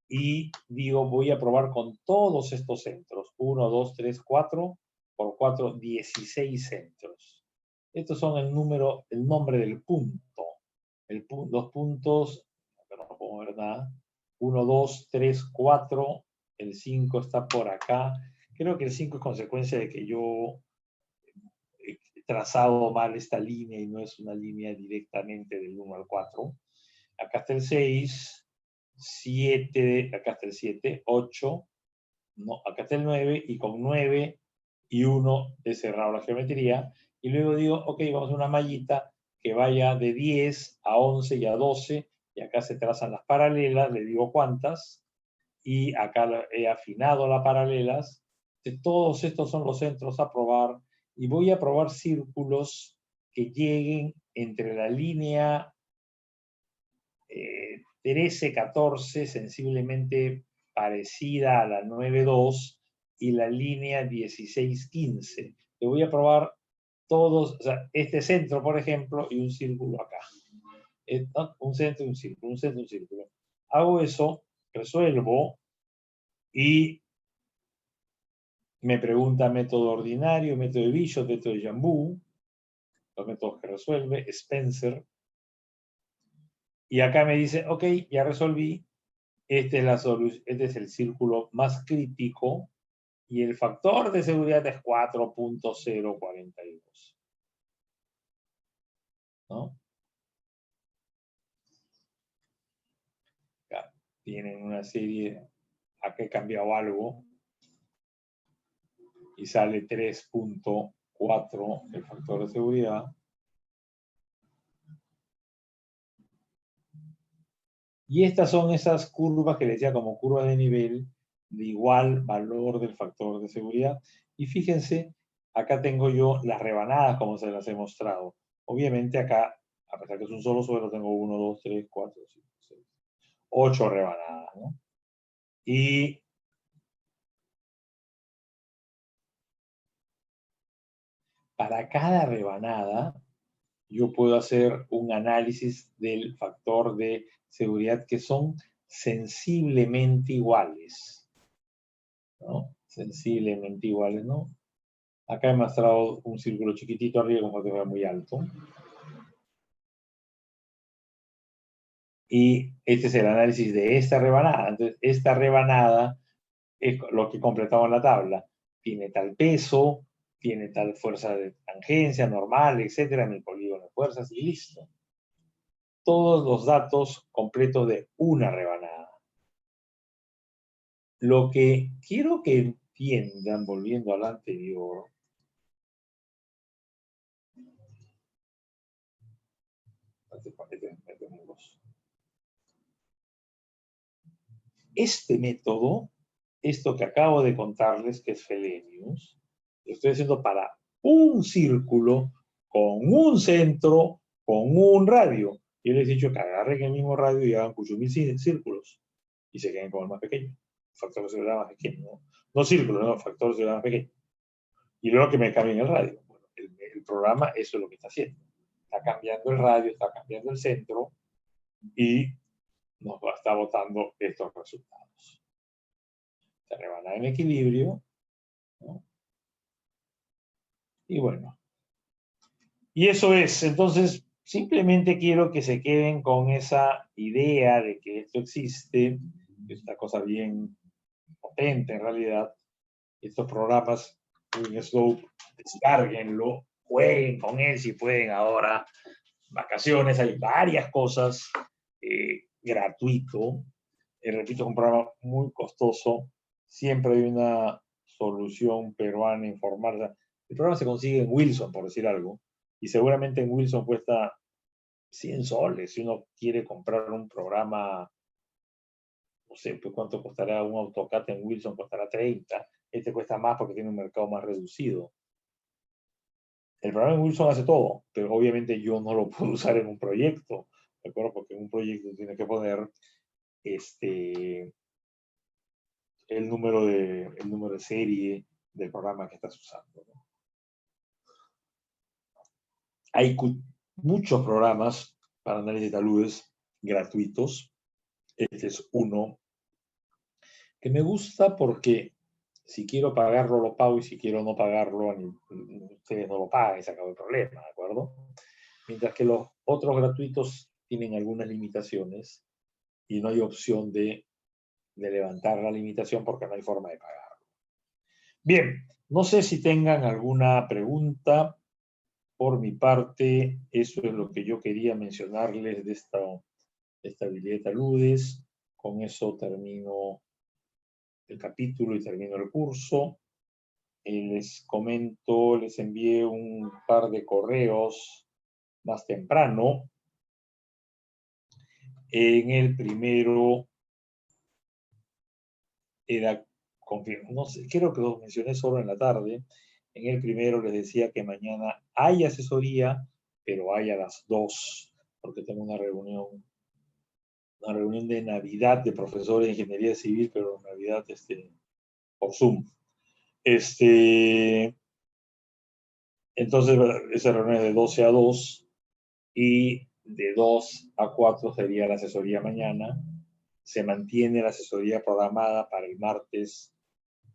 y digo, voy a probar con todos estos centros. 1, 2, 3, 4, por 4, 16 centros. Estos son el nombre del punto. Los puntos, no puedo ver nada. 1, 2, 3, 4. El 5 está por acá. Creo que el 5 es consecuencia de que yo he trazado mal esta línea y no es una línea directamente del 1 al 4. Acá está el 6, 7, acá está el 7, 8, no, acá está el 9, y con 9 y 1 he cerrado la geometría. Y luego digo, ok, vamos a una mallita que vaya de 10 a 11 y a 12, y acá se trazan las paralelas, le digo cuántas, y acá he afinado las paralelas. Todos estos son los centros a probar, y voy a probar círculos que lleguen entre la línea 13, 14, sensiblemente parecida a la 9, 2, y la línea 16, 15. Le voy a probar todos, o sea, este centro, por ejemplo, y un círculo acá. Un centro y un círculo, un centro y un círculo. Hago eso, resuelvo, y me pregunta método ordinario, método de Bishop, método de Jambu, los métodos que resuelve, Spencer. Y acá me dice, ok, ya resolví. Este es el círculo más crítico y el factor de seguridad es 4.042. ¿No? Acá tienen una serie, acá he cambiado algo. y sale 3.4 el factor de seguridad. Y estas son esas curvas que les decía como curvas de nivel de igual valor del factor de seguridad. Y fíjense, acá tengo yo las rebanadas como se las he mostrado. Obviamente acá, a pesar que es un solo suelo, tengo 1, 2, 3, 4, 5, 6, 8 rebanadas, ¿no? Y para cada rebanada, yo puedo hacer un análisis del factor de seguridad que son sensiblemente iguales, ¿no? Sensiblemente iguales, ¿no? Acá he mostrado un círculo chiquitito arriba como que fuera muy alto. Y este es el análisis de esta rebanada. Entonces, esta rebanada es lo que completamos en la tabla. Tiene tal peso, tiene tal fuerza de tangencia normal, etcétera, en el polígono de fuerzas y listo. Todos los datos completos de una rebanada. Lo que quiero que entiendan, volviendo al anterior, este método, esto que acabo de contarles, que es Fellenius, lo estoy haciendo para un círculo con un centro, con un radio. Yo les he dicho que agarren el mismo radio y hagan 8.000 círculos y se queden con el más pequeño. Factor de seguridad más pequeño. No círculos, no, factor de seguridad más pequeño. Y luego que me cambien el radio. Bueno, el programa eso es lo que está haciendo. Está cambiando el radio, está cambiando el centro y nos está botando estos resultados. Se rebana en equilibrio, ¿no? Y bueno, y eso es. Entonces, simplemente quiero que se queden con esa idea de que esto existe, que es una cosa bien potente en realidad. Estos programas, Slope, descárguenlo, jueguen con él si pueden ahora. Vacaciones, hay varias cosas gratuito. Repito, es un programa muy costoso. Siempre hay una solución peruana informal. El programa se consigue en Wilson, por decir algo, y seguramente en Wilson cuesta 100 soles. Si uno quiere comprar un programa, no sé, pues cuánto costará un AutoCAD en Wilson, costará 30. Este cuesta más porque tiene un mercado más reducido. El programa en Wilson hace todo, pero obviamente yo no lo puedo usar en un proyecto, ¿de acuerdo? Porque en un proyecto tiene que poner el número de serie del programa que estás usando, ¿no? Hay muchos programas para análisis de taludes gratuitos. Este es uno que me gusta porque si quiero pagarlo, lo pago, y si quiero no pagarlo, ustedes no lo pagan y se acabó el problema, ¿de acuerdo? Mientras que los otros gratuitos tienen algunas limitaciones y no hay opción de levantar la limitación porque no hay forma de pagarlo. Bien, no sé si tengan alguna pregunta. Por mi parte, eso es lo que yo quería mencionarles de esta habilidad de taludes. Con eso termino el capítulo y termino el curso. Les comento, les envié un par de correos más temprano. En el primero era, no sé, creo que lo mencioné solo en la tarde. En el primero les decía que mañana hay asesoría, pero hay a las 2, porque tengo una reunión de Navidad de profesores de Ingeniería Civil, pero Navidad por Zoom. Entonces, esa reunión es de 12 a 2 y de 2 a 4 sería la asesoría mañana. Se mantiene la asesoría programada para el martes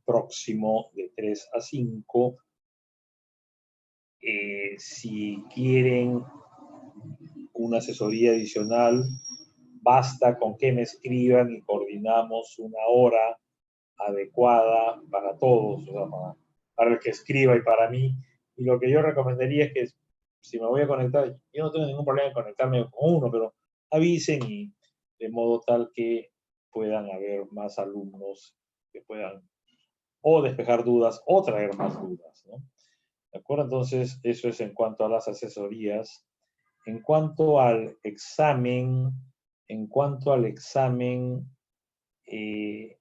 próximo de 3 a 5. Si quieren una asesoría adicional, basta con que me escriban y coordinamos una hora adecuada para todos, o sea, para el que escriba y para mí. Y lo que yo recomendaría es que si me voy a conectar, yo no tengo ningún problema en conectarme con uno, pero avisen y de modo tal que puedan haber más alumnos que puedan o despejar dudas, o traer más dudas, ¿no? ¿De acuerdo? Entonces, eso es en cuanto a las asesorías. En cuanto al examen, eh,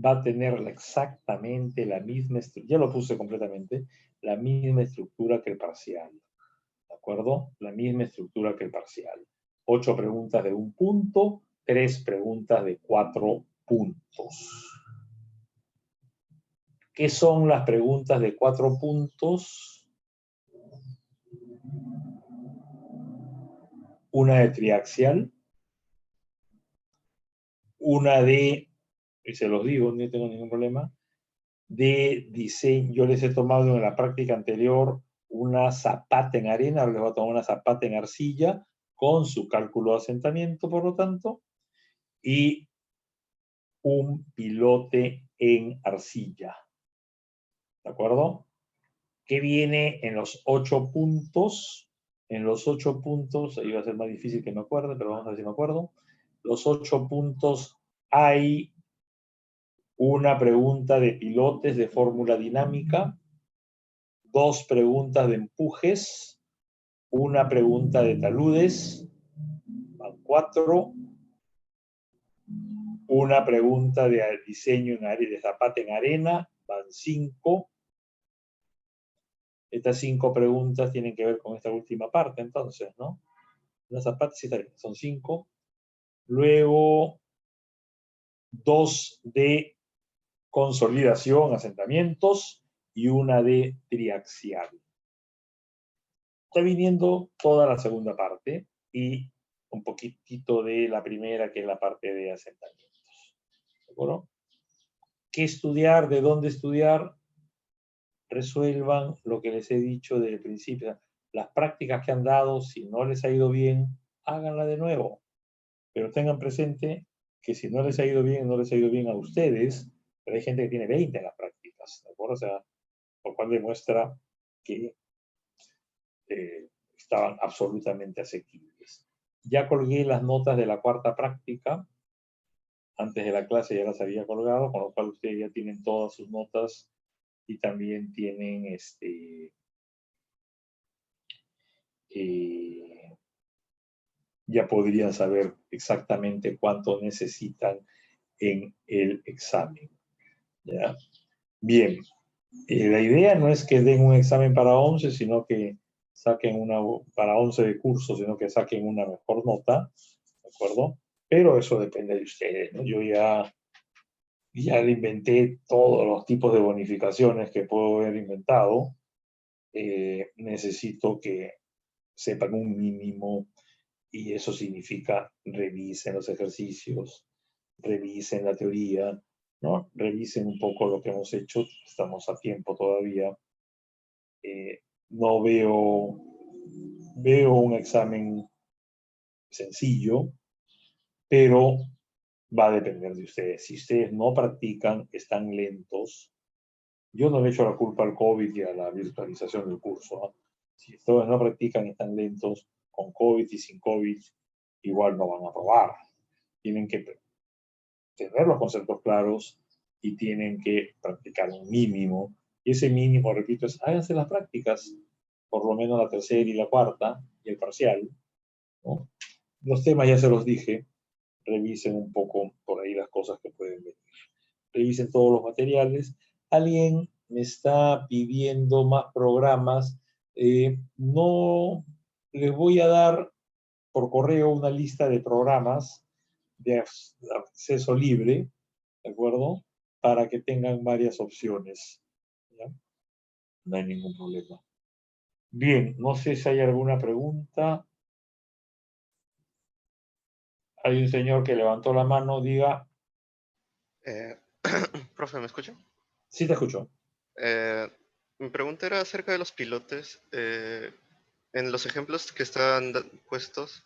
va a tener exactamente la misma estructura, ya lo puse completamente, la misma estructura que el parcial. ¿De acuerdo? La misma estructura que el parcial. 8 preguntas de 1 punto, 3 preguntas de 4 puntos. ¿Qué son las preguntas de 4 puntos? Una de triaxial, una de, y se los digo, no tengo ningún problema, de diseño. Yo les he tomado en la práctica anterior una zapata en arena, ahora les voy a tomar una zapata en arcilla con su cálculo de asentamiento, por lo tanto, y un pilote en arcilla. ¿De acuerdo? ¿Qué viene en los 8 puntos? En los 8 puntos, ahí va a ser más difícil que me acuerde, pero vamos a ver si me acuerdo. Los 8 puntos hay una pregunta de pilotes de fórmula dinámica, 2 preguntas de empujes, una pregunta de taludes, van 4, una pregunta de diseño de zapata en arena, van 5. Estas 5 preguntas tienen que ver con esta última parte, entonces, ¿no? Las zapatas sí son 5. Luego, 2 de consolidación, asentamientos, y una de triaxial. Está viniendo toda la segunda parte y un poquitito de la primera, que es la parte de asentamientos. ¿De acuerdo? ¿Qué estudiar? ¿De dónde estudiar? Resuelvan lo que les he dicho desde el principio. Las prácticas que han dado, si no les ha ido bien, háganla de nuevo. Pero tengan presente que si no les ha ido bien, no les ha ido bien a ustedes, pero hay gente que tiene 20 en las prácticas, ¿de acuerdo? O sea, lo cual demuestra que estaban absolutamente asequibles. Ya colgué las notas de la cuarta práctica. Antes de la clase ya las había colgado, con lo cual ustedes ya tienen todas sus notas y también tienen ya podrían saber exactamente cuánto necesitan en el examen. ¿Ya? Bien, la idea no es que den un examen para 11, sino que saquen una, para 11 de curso, sino que saquen una mejor nota, ¿de acuerdo? Pero eso depende de ustedes, ¿no? Yo ya le inventé todos los tipos de bonificaciones que puedo haber inventado. Necesito que sepan un mínimo y eso significa revisen los ejercicios, revisen la teoría, ¿no? Revisen un poco lo que hemos hecho, estamos a tiempo todavía. No veo un examen sencillo, pero va a depender de ustedes. Si ustedes no practican, están lentos. Yo no le echo la culpa al COVID y a la virtualización del curso, ¿no? Si ustedes no practican, están lentos, con COVID y sin COVID, igual no van a probar. Tienen que tener los conceptos claros y tienen que practicar un mínimo. Y ese mínimo, repito, es háganse las prácticas, por lo menos la tercera y la cuarta, y el parcial, ¿no? Los temas ya se los dije, revisen un poco por ahí las cosas que pueden venir. Revisen todos los materiales. Alguien me está pidiendo más programas. No les voy a dar por correo una lista de programas de acceso libre, ¿de acuerdo? Para que tengan varias opciones. ¿Ya? No hay ningún problema. Bien, no sé si hay alguna pregunta. Hay un señor que levantó la mano, diga. Profe, ¿me escucha? Sí, te escucho. Mi pregunta era acerca de los pilotes. En los ejemplos que están puestos,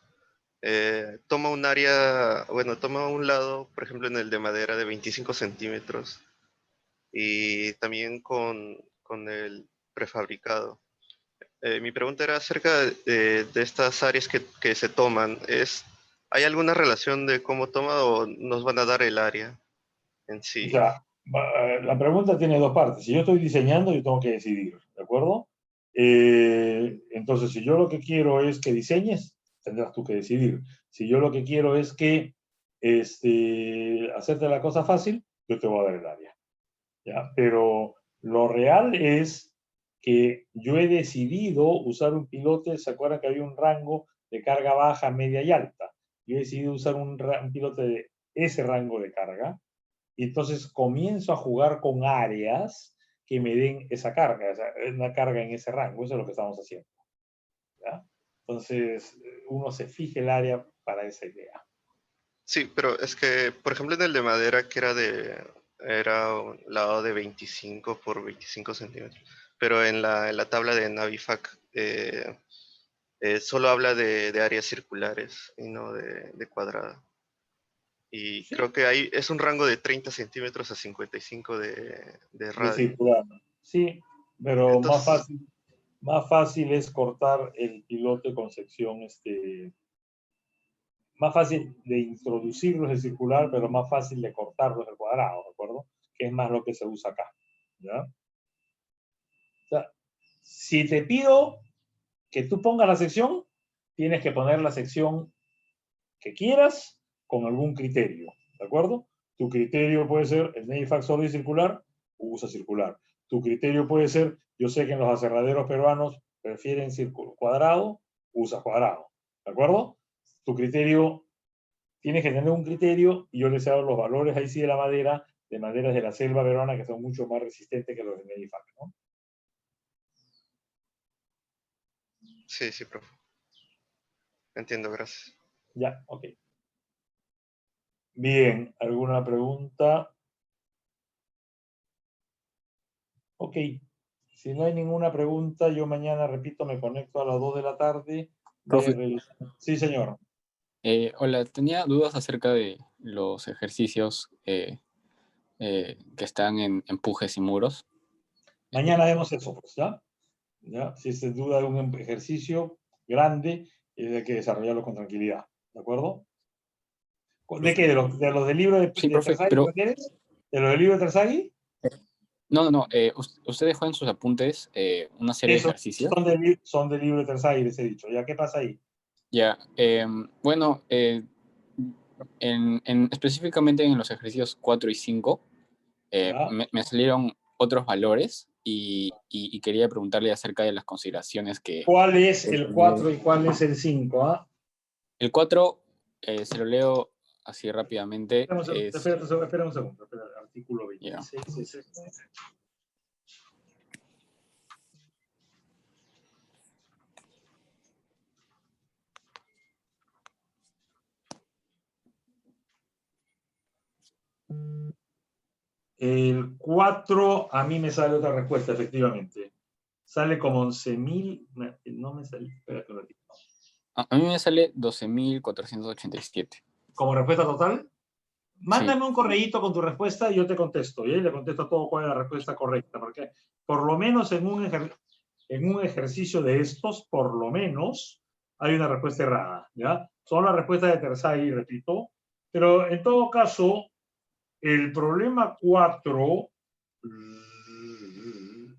toma un área, bueno, toma un lado, por ejemplo, en el de madera de 25 centímetros y también con el prefabricado. Mi pregunta era acerca de estas áreas que se toman. ¿Hay alguna relación de cómo toma o nos van a dar el área? en O sí. sea, la pregunta tiene dos partes. Si yo estoy diseñando, yo tengo que decidir, ¿de acuerdo? Entonces, si yo lo que quiero es que diseñes, tendrás tú que decidir. Si yo lo que quiero es que hacerte la cosa fácil, yo te voy a dar el área. ¿Ya? Pero lo real es que yo he decidido usar un pilote, ¿se acuerdan que había un rango de carga baja, media y alta? Yo he decidido usar un pilote de ese rango de carga, y entonces comienzo a jugar con áreas que me den esa carga, o sea, una carga en ese rango. Eso es lo que estamos haciendo. ¿Ya? Entonces, uno se fija el área para esa idea. Sí, pero es que, por ejemplo, en el de madera, que era un lado de 25 por 25 centímetros, pero en la tabla de Navifac solo habla de áreas circulares y no de cuadrada. Y Sí, creo que ahí es un rango de 30 centímetros a 55 de de radio. circular. Sí, pero Entonces, más fácil es cortar el pilote con sección, más fácil de introducirlos en circular, pero más fácil de cortarlos en cuadrado, ¿de acuerdo? Que es más lo que se usa acá. ¿Ya? O sea, si te pido que tú pongas la sección, tienes que poner la sección que quieras con algún criterio, ¿de acuerdo? Tu criterio puede ser el Neifax solo y circular, usa circular. Tu criterio puede ser, yo sé que en los aserraderos peruanos prefieren cuadrado, usa cuadrado, ¿de acuerdo? Tu criterio, tienes que tener un criterio, y yo les he dado los valores ahí sí de maderas de la selva peruana que son mucho más resistentes que los de Neifax, ¿no? sí, sí, profe. Entiendo, gracias. Ya, ok. Bien, ¿alguna pregunta? Ok, si no hay ninguna pregunta, yo mañana, repito, me conecto a las 2 de la tarde. Profe, Sí, señor. hola, tenía dudas acerca de los ejercicios que están en empujes y muros. Mañana vemos eso, pues, ¿ya? ¿Ya? Si es duda de un ejercicio grande, hay que desarrollarlo con tranquilidad, ¿de acuerdo? ¿De qué? ¿De los del libro de Sí, profe, Terzaghi, pero quieres? ¿De los del libro de Terzaghi? no. Usted dejó en sus apuntes una serie de Eso, ejercicios. son del libro de Terzaghi, les he dicho. ¿Ya qué pasa ahí? Ya, bueno, específicamente en los ejercicios 4 y 5, ¿Ya? me salieron otros valores y quería preguntarle acerca de las consideraciones que ¿Cuál es él el tiene. 4 y cuál es el 5? ¿Ah? El 4, se lo leo así rápidamente, es... Espera un segundo. Espera, artículo Ya. 26 es este. El 4, a mí me sale otra respuesta, efectivamente. Sale como 11.000. No me sale. Espérate un ratito. A mí me sale 12.487. Como respuesta total, Sí, mándame un correíto con tu respuesta y yo te contesto. Y ahí le contesto todo cuál es la respuesta correcta. Porque por lo menos en un ejercicio de estos, por lo menos, hay una respuesta errada. ¿Ya? Son las respuestas de Terzaghi, repito. Pero en todo caso, el problema 4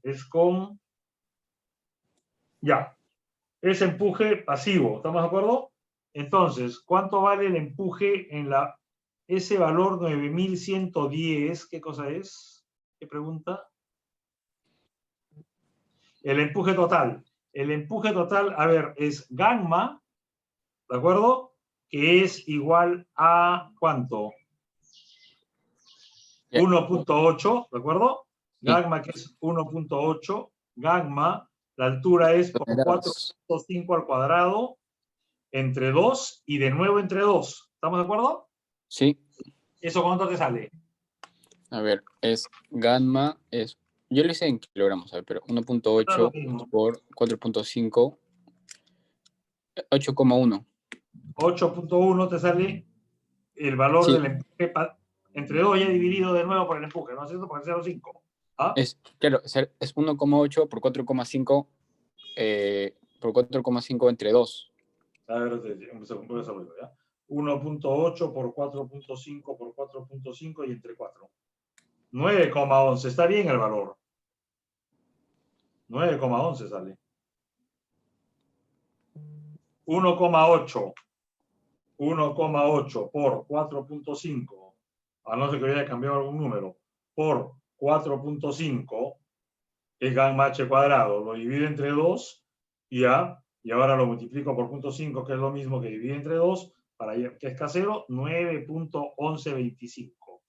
es con, ya, es empuje pasivo, ¿estamos de acuerdo? Entonces, ¿cuánto vale el empuje en ese valor 9110? ¿Qué cosa es? ¿Qué pregunta? El empuje total. El empuje total, a ver, es gamma, ¿de acuerdo? Que es igual a, ¿cuánto? ya, 1.8, ¿de acuerdo? sí. Gamma, que es 1.8, gamma, la altura es por Toneladas. 4.5 al cuadrado, entre 2 y de nuevo entre 2. ¿Estamos de acuerdo? Sí, ¿Eso cuánto te sale? a ver, es gamma, yo lo hice en kilogramos, a ver, pero 1.8 por 4.5, 8,1. 8.1 te sale el valor Sí, del empuje entre 2 ya dividido de nuevo por el empuje, ¿no es cierto? Por el 0.5. ¿Ah? claro, es 1,8 por 4,5, por 4,5 entre 2. A ver, voy a saberlo, ¿ya? 1.8 por 4.5 por 4.5 y entre 4. 9,11. Está bien el valor. 9,11 sale. 1,8. 1,8 por 4.5, a no ser que haya cambiado algún número, por 4.5 es gamma h cuadrado. Lo divido entre 2 y ahora lo multiplico por 0.5, que es lo mismo que dividir entre 2, para que es casero, 9.1125.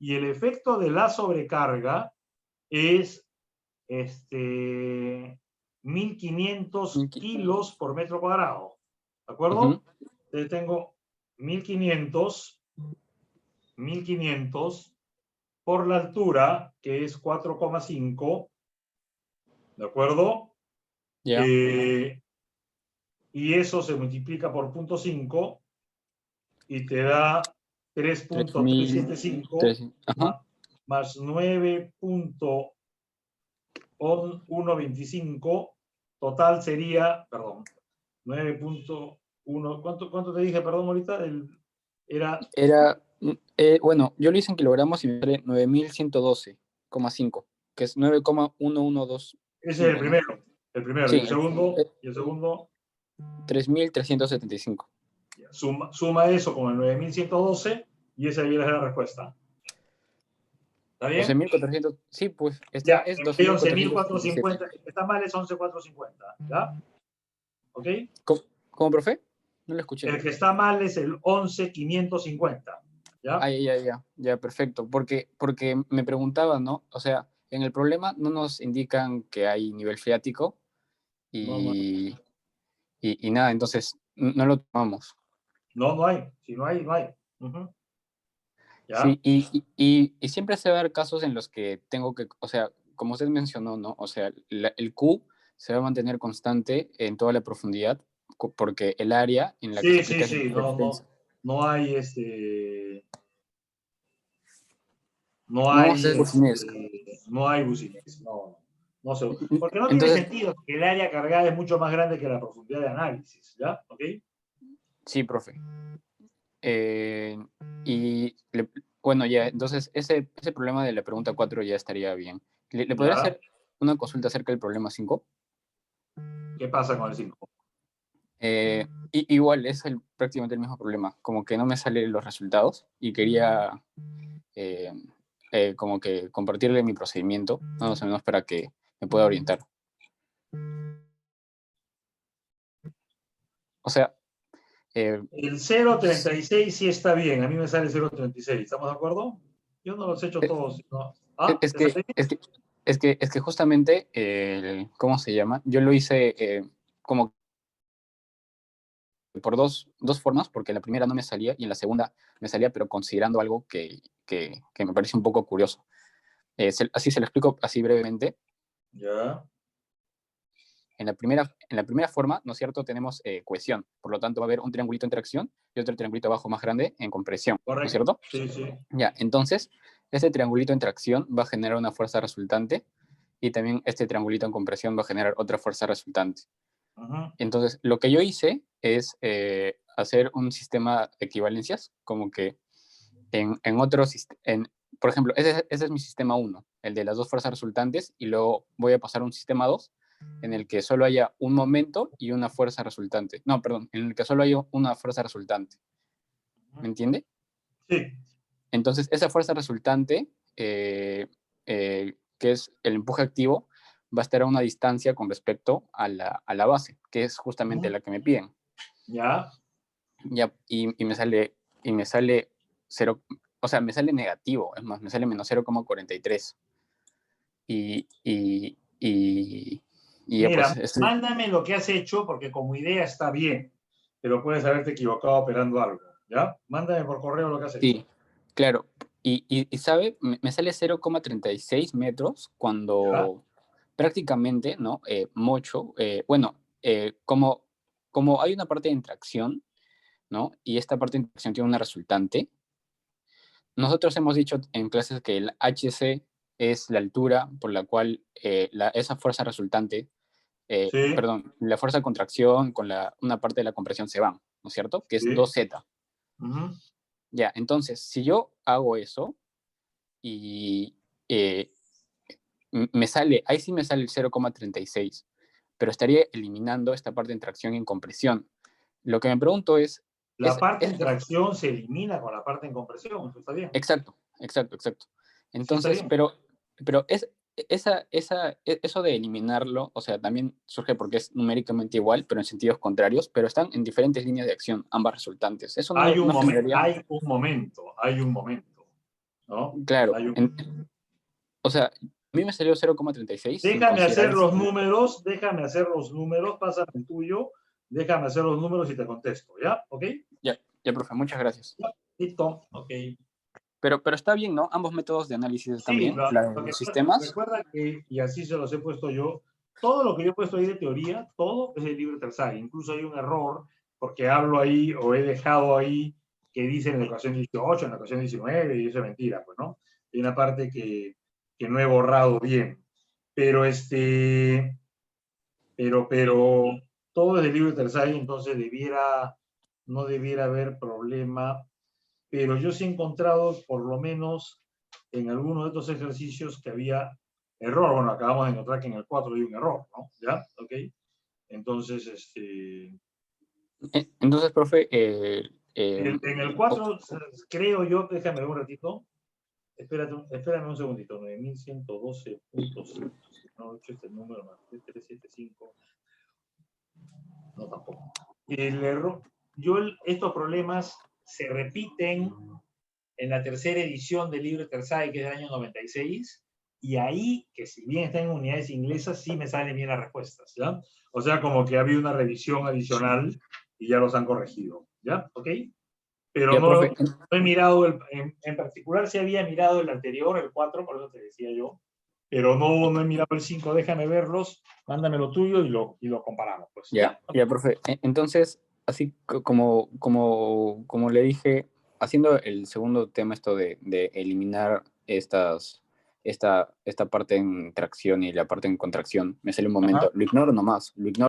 Y el efecto de la sobrecarga es 1.500 kilos por metro cuadrado. ¿De acuerdo? Entonces tengo 1.500 por la altura, que es 4,5. ¿De acuerdo? Ya. Y eso se multiplica por 0.5 y te da 3.375 más 9.125. Total sería, perdón, 9.1. ¿Cuánto te dije, perdón, ahorita? Era, bueno, yo lo hice en kilogramos y me sale 9.112,5, que es 9,112. Ese es el primero. ¿No? El primero. Sí, ¿Y el segundo? ¿Y el segundo? 3.375. Suma eso con el 9.112 y esa es la respuesta. ¿Está bien? 12.400. Sí, pues Ya, es 11.450. 12.457. El que está mal es 11.450. ¿Ya? ¿Ok? ¿Cómo, profe? No lo escuché. El que está mal es el 11.550. ¿Ya? Ya, perfecto. Porque me preguntaban, ¿no? O sea, en el problema no nos indican que hay nivel freático y nada, entonces no lo tomamos. No hay. Si no hay, no hay. ¿Ya? Sí, y siempre se va a dar casos en los que tengo que, o sea, como usted mencionó, ¿no? O sea, el Q se va a mantener constante en toda la profundidad porque el área en la que se aplica Sí. No hay No no hay, vamos a hacer Bucinesq. no hay Bucinesq, no sé. Porque no tiene Entonces, sentido, que el área cargada es mucho más grande que la profundidad de análisis, ¿ya? ¿Ok? sí, profe. Bueno, ya, entonces ese problema de la pregunta 4 ya estaría bien. ¿Le podría hacer una consulta acerca del problema 5? ¿Qué pasa con el 5? Igual, es prácticamente el mismo problema, como que no me salen los resultados y quería como que compartirle mi procedimiento, más o menos para que me pueda orientar. O sea... el 0.36 sí está bien, a mí me sale 0.36, ¿estamos de acuerdo? Yo no los he hecho todos. ¿No? Es que justamente, ¿cómo se llama? Yo lo hice como por dos formas, porque en la primera no me salía y en la segunda me salía, pero considerando algo que me parece un poco curioso. Así se lo explico así brevemente. Ya. En la primera forma, ¿no es cierto?, tenemos cohesión. Por lo tanto, va a haber un triangulito en tracción y otro triangulito abajo más grande en compresión. Correcto. ¿No es cierto? Sí. Ya, entonces, este triangulito en tracción va a generar una fuerza resultante y también este triangulito en compresión va a generar otra fuerza resultante. Entonces, lo que yo hice es hacer un sistema de equivalencias, como que en otro sistema, por ejemplo, ese es mi sistema 1, el de las dos fuerzas resultantes, y luego voy a pasar a un sistema 2, en el que solo haya un momento y una fuerza resultante. No, perdón, en el que solo haya una fuerza resultante. ¿Me entiende? Sí. Entonces, esa fuerza resultante, que es el empuje activo, va a estar a una distancia con respecto a la base, que es justamente la que me piden. Ya. Y me sale 0, o sea, me sale negativo, es más, me sale menos 0,43. Mira, pues, mándame lo que has hecho, porque como idea está bien, pero puedes haberte equivocado operando algo, ¿ya? Mándame por correo lo que has hecho. Sí, claro. Y ¿sabe? Me sale 0,36 metros cuando prácticamente, ¿no? Como hay una parte de interacción, ¿no? Y esta parte de interacción tiene una resultante. Nosotros hemos dicho en clases que el HC es la altura por la cual esa fuerza resultante, perdón, la fuerza de contracción con una parte de la compresión se van, ¿no es cierto? Que es 2Z. Ya, entonces, si yo hago eso y me sale, ahí sí me sale el 0,36, pero estaría eliminando esta parte de tracción y compresión. Lo que me pregunto es... La parte en tracción se elimina con la parte en compresión, eso está bien. Exacto. Entonces, Sí, pero eso de eliminarlo, o sea, también surge porque es numéricamente igual, pero en sentidos contrarios, pero están en diferentes líneas de acción, ambas resultantes. Eso hay un generaría... hay un momento, ¿no? Claro, Un... o sea, a mí me salió 0,36 sin Déjame considerar... déjame hacer los números, pásame el tuyo, déjame hacer los números y te contesto, ¿ya? ¿Ok? Ya, profe, muchas gracias. Ya, listo, ok. Pero está bien, ¿no? Ambos métodos de análisis están Sí, bien. La de los sistemas. recuerda que, y así se los he puesto yo, todo lo que yo he puesto ahí de teoría, todo es de libre terzario. Incluso hay un error, porque hablo ahí o he dejado ahí que dice en la ecuación 18, en la ecuación 19, y eso es mentira, pues, ¿no? Hay una parte que no he borrado bien. Pero pero todo es de libre terzario, entonces no debiera haber problema. Pero yo sí he encontrado, por lo menos en algunos de estos ejercicios, que había error. Bueno, acabamos de encontrar que en el 4 hay un error, ¿no? ¿Ya? Ok. Entonces, Entonces, profe... en el 4, creo yo, déjame ver un ratito. Espérame un segundito. 9112.5. No, he hecho este número más. 375. No, tampoco. El error, estos problemas se repiten en la tercera edición del libro Tersay, que es del año 96, y ahí, que si bien está en unidades inglesas, sí me salen bien las respuestas, ¿ya? O sea, como que ha habido una revisión adicional y ya los han corregido, ¿ya? ¿Ok? Pero ya, profe, no he mirado, en particular sí había mirado el anterior, el 4, por eso te decía yo, pero no he mirado el 5, déjame verlos, mándame lo tuyo y lo comparamos, pues, ¿ya? ya, profe. Entonces, así como le dije, haciendo el segundo tema, esto de eliminar esta parte en tracción y la parte en contracción, me sale un momento, Ajá. lo ignoro nomás, lo ignoro.